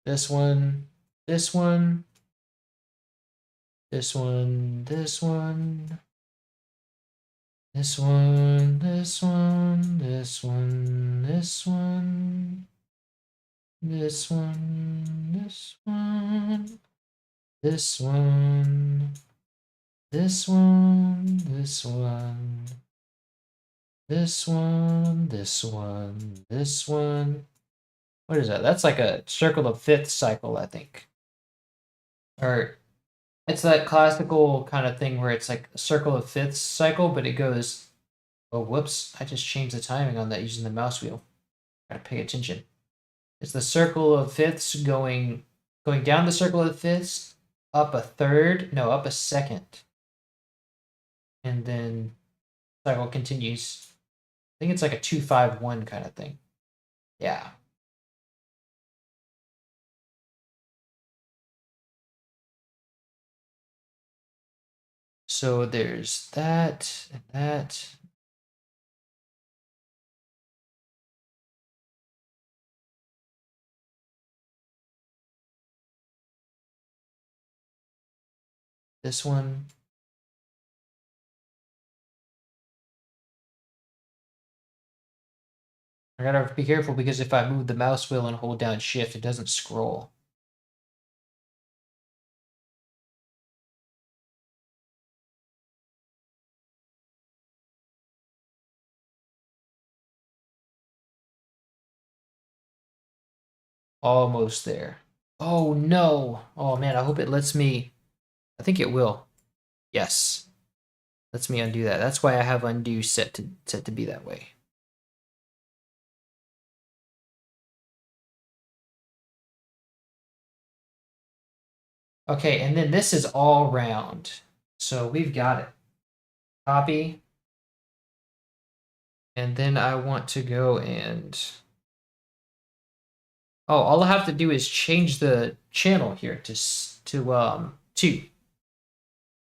This one. This one. This one. This one. This one. This one. This one. This one. This one. This one. This one. This one. This one. This one. This one. This one. What is that? That's like a circle of fifth cycle, I think. Or it's that classical kind of thing where it's like a circle of fifths cycle, but it goes, oh, whoops, I just changed the timing on that using the mouse wheel. Gotta pay attention. It's the circle of fifths going down the circle of fifths, up a third, no, up a second. And then cycle continues. I think it's like a 2-5-1 kind of thing. Yeah. So there's that and that. This one. I gotta be careful because if I move the mouse wheel and hold down shift, it doesn't scroll. Almost there. Oh no. Oh man, I hope it lets me. I think it will. Yes. Lets me undo that. That's why I have undo set to be that way. Okay, and then this is all round. So we've got it. Copy. And then I want to go and oh, all I have to do is change the channel here to 2.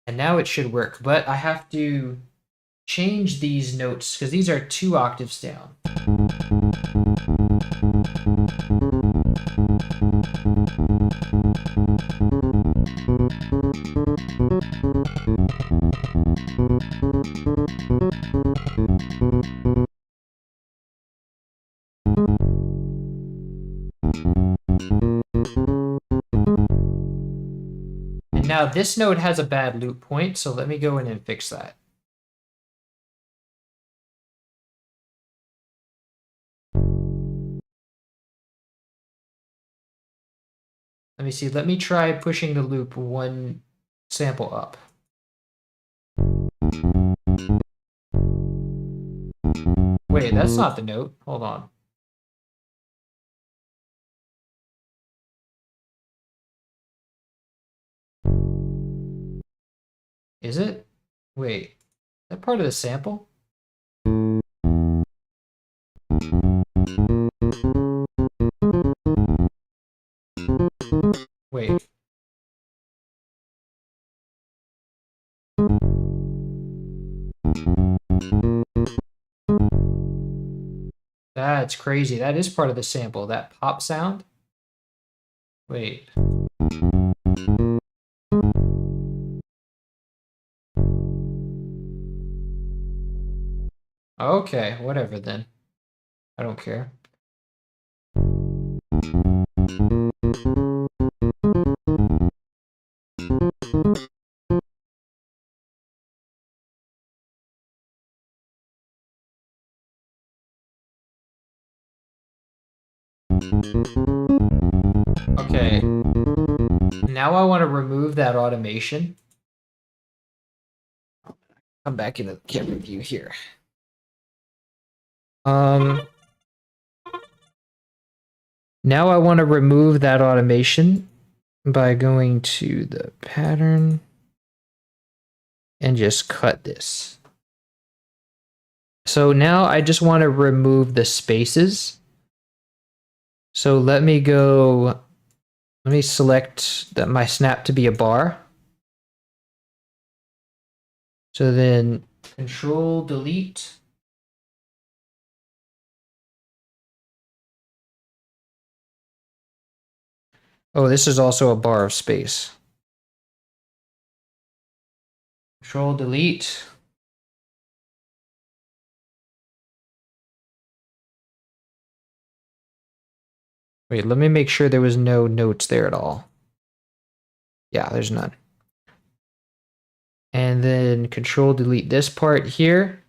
And now it should work, but I have to change these notes because these are 2 octaves down. And now this note has a bad loop point, so let me go in and fix that. Let me see. Let me try pushing the loop 1 sample up. Wait, that's not the note. Hold on. Is it? Wait, is that part of the sample? Wait. That's crazy. That is part of the sample, that pop sound. Wait. Okay, whatever then. I don't care. Okay. Now I want to remove that automation. come back into the camera view here. Now I want to remove that automation by going to the pattern and just cut this. So now I just want to remove the spaces. So let me select my snap to be a bar. So then Control Delete. Oh, this is also a bar of space. Control Delete. Wait, let me make sure there was no notes there at all. Yeah, there's none. And then Control Delete this part here.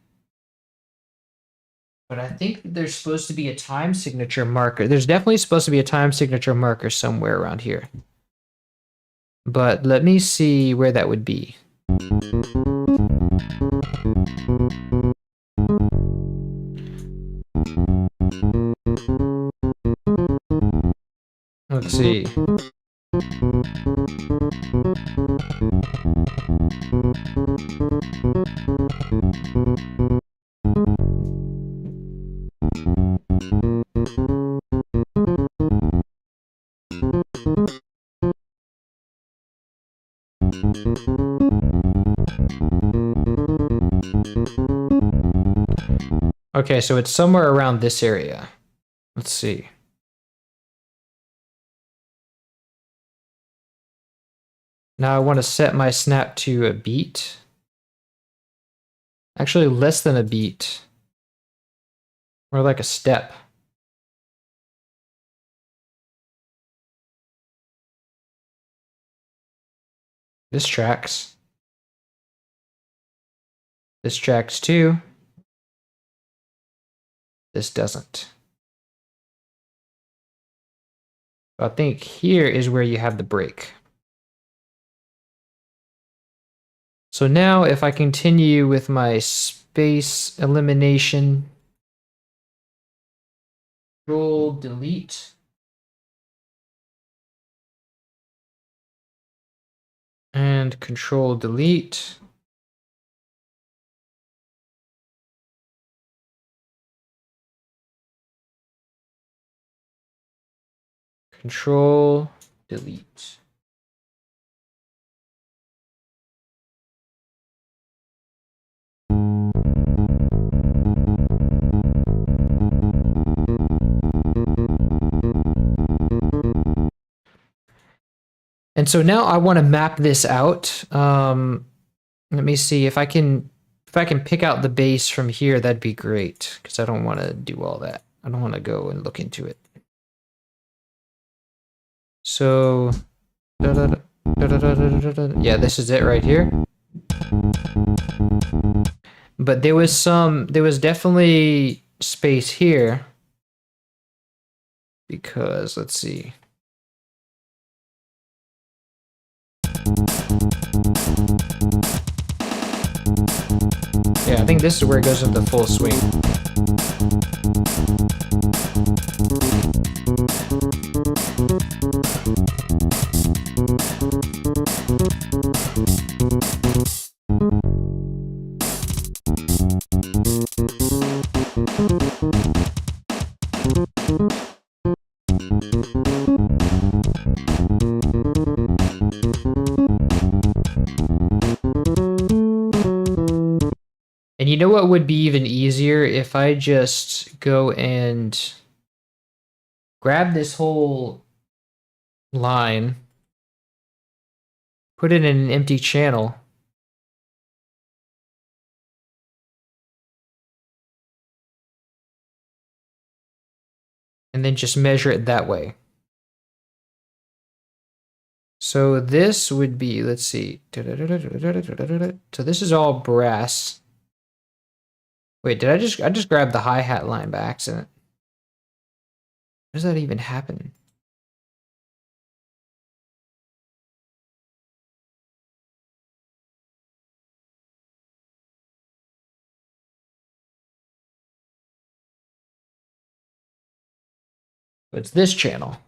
But I think there's supposed to be a time signature marker. There's definitely supposed to be a time signature marker somewhere around here. But let me see where that would be. Let's see. Okay, so it's somewhere around this area. Let's see. Now I want to set my snap to a beat. Actually, less than a beat. Or like a step. This tracks. This tracks too. This doesn't. I think here is where you have the break. So now if I continue with my space elimination, Control Delete, and Control Delete. Control Delete. And so now I want to map this out. Let me see if I can pick out the bass from here, that'd be great, because I don't want to do all that. I don't want to go and look into it. So, yeah, this is it right here. But there was definitely space here, because let's see. Yeah, I think this is where it goes into full swing. And you know what would be even easier? If I just go and grab this whole line, put it in an empty channel, and then just measure it that way. So this would be, let's see. So this is all brass. Wait, did I just grabbed the hi-hat line by accident? How does that even happen? It's this channel.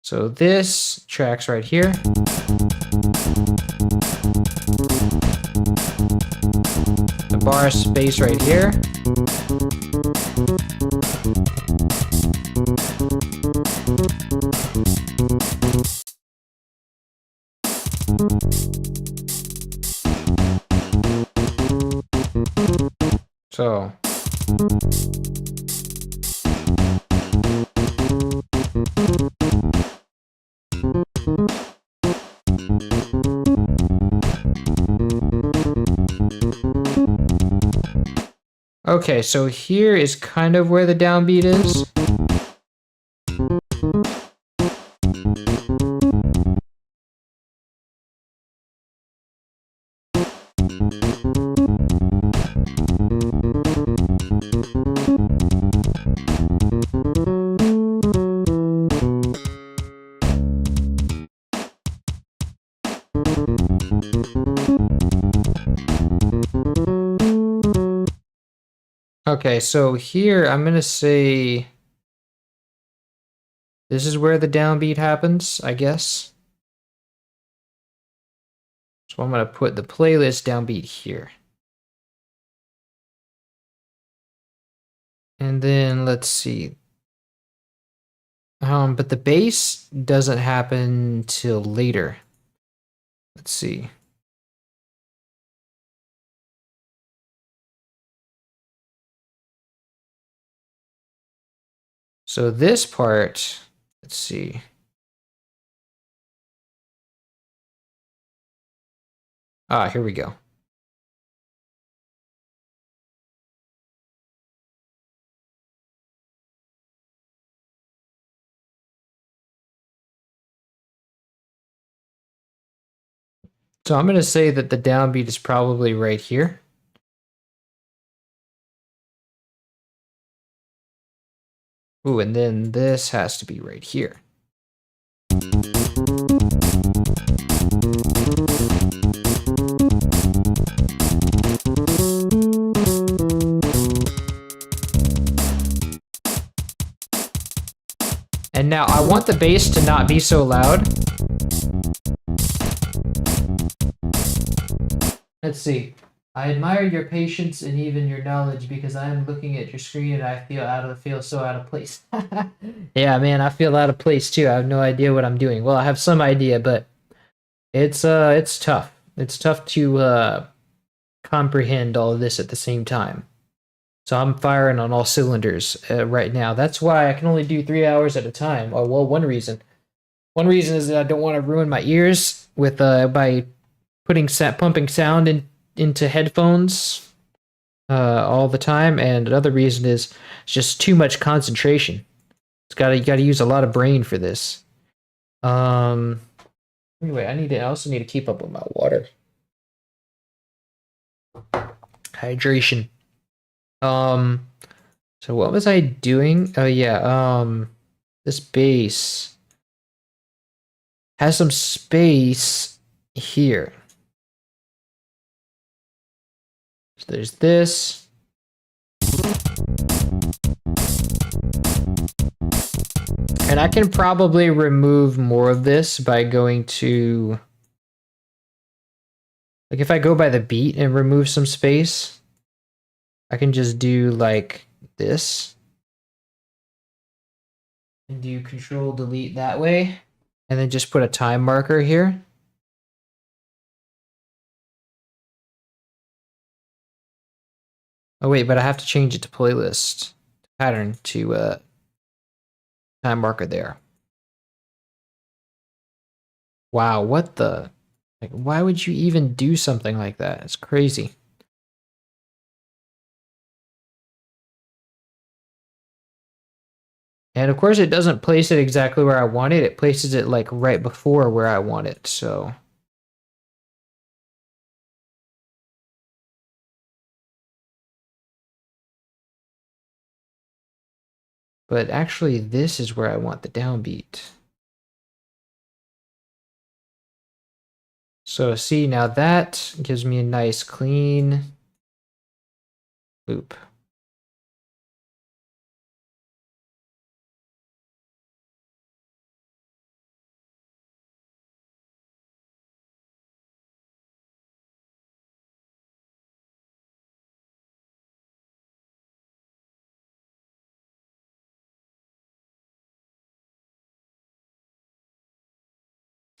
So this track's right here. The bar space right here. So okay, so here is kind of where the downbeat is. Okay, so here I'm gonna say this is where the downbeat happens, I guess. So I'm gonna put the playlist downbeat here. And then let's see. But the bass doesn't happen till later. Let's see. So this part, let's see. Ah, here we go. So I'm going to say that the downbeat is probably right here. Ooh, and then this has to be right here. And now I want the bass to not be so loud. Let's see. I admire your patience and even your knowledge because I am looking at your screen and I feel so out of place. Yeah, man, I feel out of place too. I have no idea what I'm doing. Well, I have some idea, but it's tough. It's tough to comprehend all of this at the same time. So I'm firing on all cylinders right now. That's why I can only do 3 hours at a time. Oh, well, one reason. One reason is that I don't want to ruin my ears with by pumping sound into headphones all the time, and another reason is it's just too much concentration. You got to use a lot of brain for this. Anyway, I also need to keep up with my water hydration. Um, so what was I doing? Oh yeah, this bass has some space here. So there's this. And I can probably remove more of this by going to, like if I go by the beat and remove some space, I can just do like this. And do control delete that way. And then just put a time marker here. Oh wait, but I have to change it to playlist pattern to time marker there. Wow, what the? Like, why would you even do something like that? It's crazy. And of course, it doesn't place it exactly where I want it. It places it like right before where I want it. So But actually, this is where I want the downbeat. So see, now that gives me a nice clean loop.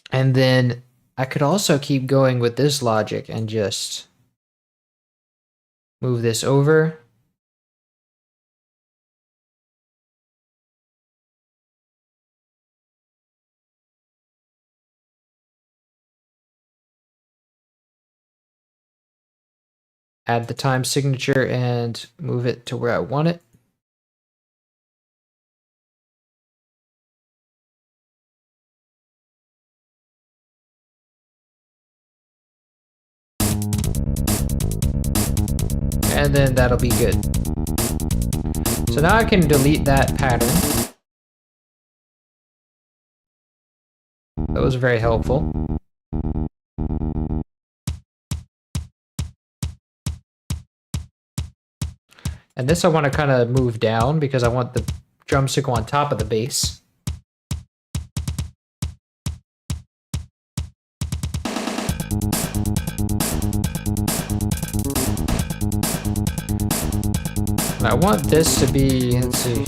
And then I could also keep going with this logic and just move this over. Add the time signature and move it to where I want it. And then that'll be good. So now I can delete that pattern. That was very helpful. And this I want to kind of move down because I want the drums to go on top of the bass. And I want this to be, let's see.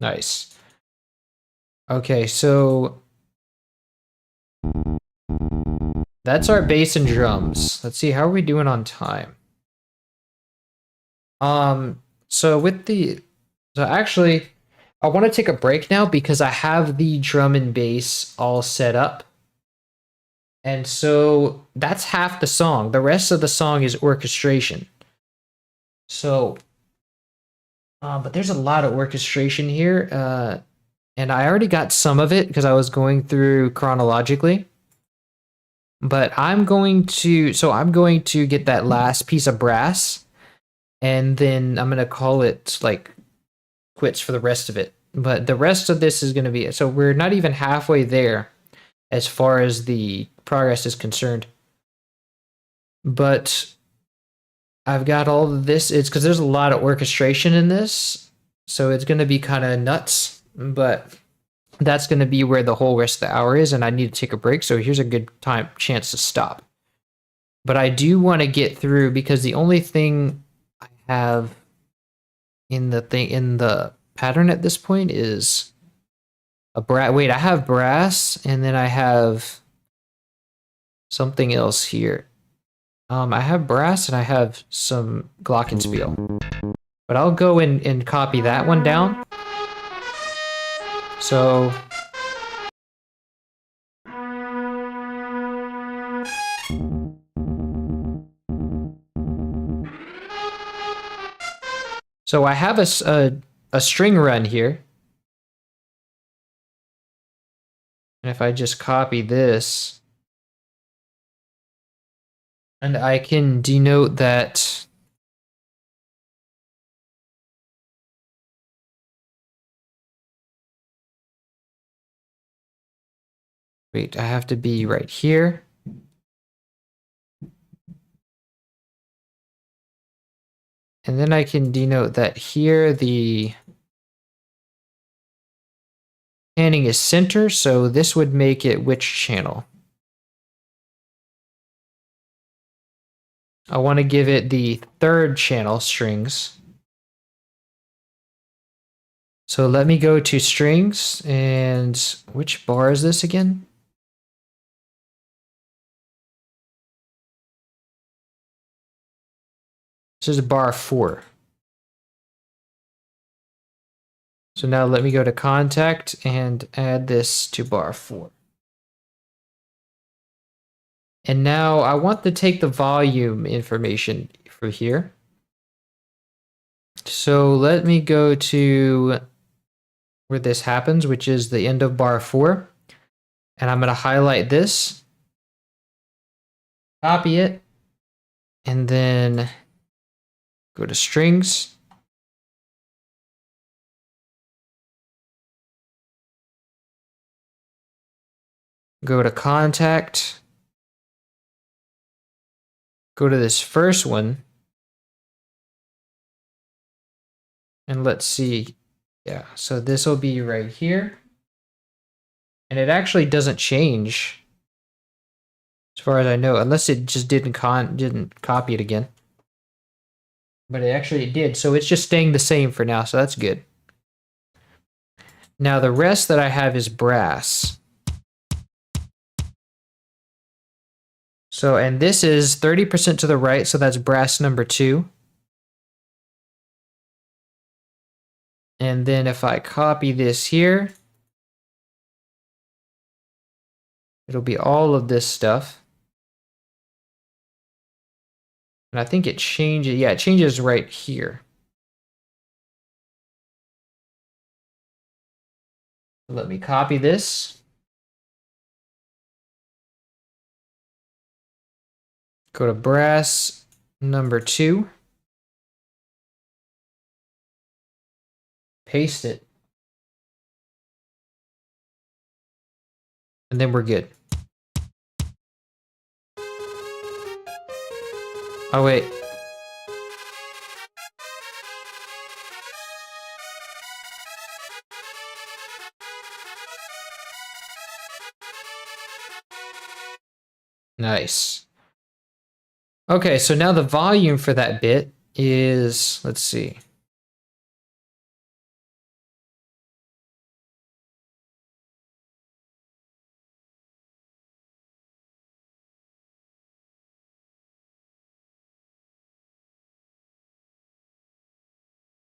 Nice. Okay, so that's our bass and drums. Let's see, how are we doing on time? So actually, I want to take a break now because I have the drum and bass all set up. And so that's half the song. The rest of the song is orchestration. So, but there's a lot of orchestration here. And I already got some of it because I was going through chronologically. But I'm going to get that last piece of brass, and then I'm going to call it like quits for the rest of it. But the rest of this is going to be, so we're not even halfway there as far as the progress is concerned. But I've got all of this. It's because there's a lot of orchestration in this, so it's going to be kind of nuts. But that's going to be where the whole rest of the hour is, and I need to take a break. So here's a good chance to stop. But I do want to get through because the only thing I have in the pattern at this point is a brass. Wait, I have brass, and then I have something else here. I have brass and I have some glockenspiel. But I'll go and copy that one down. So I have a string run here. And if I just copy this, and I can denote that wait, I have to be right here. And then I can denote that here the panning is center, so this would make it which channel? I want to give it the third channel strings. So let me go to strings, and which bar is this again? This is bar 4. So now let me go to contact and add this to bar 4. And now I want to take the volume information for here. So let me go to where this happens, which is the end of bar 4. And I'm going to highlight this, copy it, And then go to strings. Go to contact. Go to this first one. And let's see. Yeah, so this will be right here. And it actually doesn't change as far as I know, unless it just didn't copy it again. But it actually did, so it's just staying the same for now, so that's good. Now the rest that I have is brass. So, and this is 30% to the right, so that's brass number 2. And then if I copy this here, it'll be all of this stuff. And I think it changes, yeah, it changes right here. Let me copy this. Go to brass number 2. Paste it. And then we're good. Oh, wait. Nice. Okay, so now the volume for that bit is, let's see.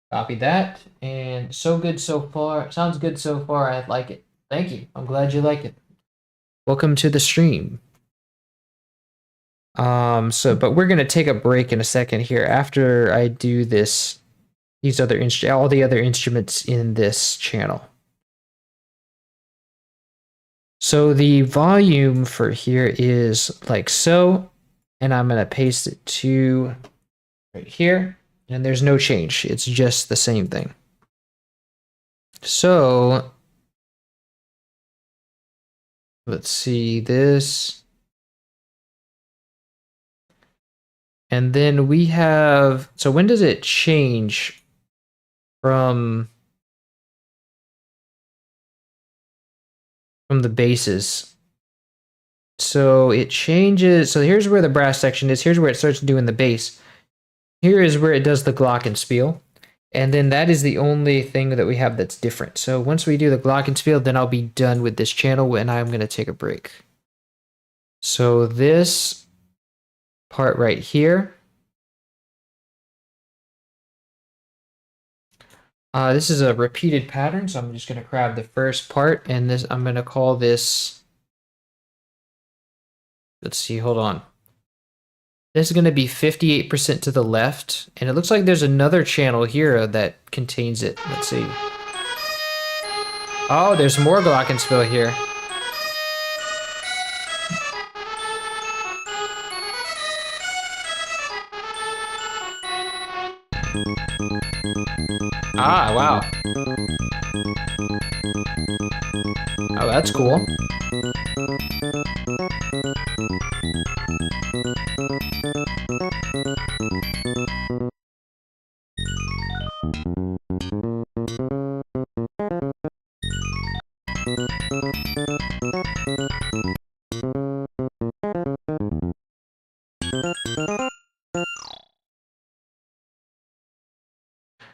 Copy that, and so good so far. Sounds good so far. I like it. Thank you. I'm glad you like it. Welcome to the stream. But we're gonna take a break in a second here after I do this. These other all the other instruments in this channel. So the volume for here is like so, and I'm gonna paste it to right here. And there's no change. It's just the same thing. So let's see this. And then we have, so when does it change from the basses? So it changes, so here's where the brass section is. Here's where it starts doing the bass. Here is where it does the glockenspiel. And then that is the only thing that we have that's different. So once we do the glockenspiel, then I'll be done with this channel and I'm going to take a break. So this part right here, this is a repeated pattern. So I'm just going to grab the first part and this, I'm going to call this, let's see, hold on. This is going to be 58% to the left. And it looks like there's another channel here that contains it. Let's see. Oh, there's more glockenspiel here. Ah, wow. Oh, that's cool.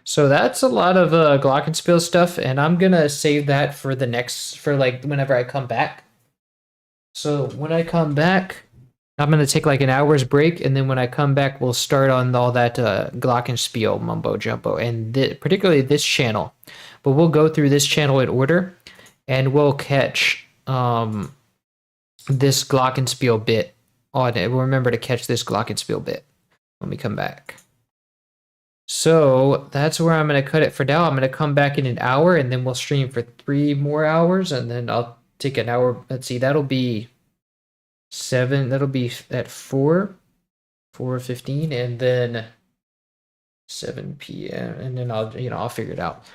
So that's a lot of glockenspiel stuff, and I'm gonna save that for the next, for like whenever I come back. So when I come back, I'm gonna take like an hour's break, and then when I come back, we'll start on all that glockenspiel mumbo jumbo, and particularly this channel. But we'll go through this channel in order, and we'll catch this glockenspiel bit on it. We'll remember to catch this glockenspiel bit when we come back. So that's where I'm going to cut it for now. I'm going to come back in an hour and then we'll stream for 3 more hours and then I'll take an hour. Let's see, that'll be 7. That'll be at 4. 4:15, and then 7 p.m. and then I'll figure it out.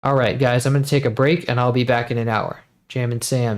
All right, guys, I'm gonna take a break and I'll be back in an hour. Jam and Sam.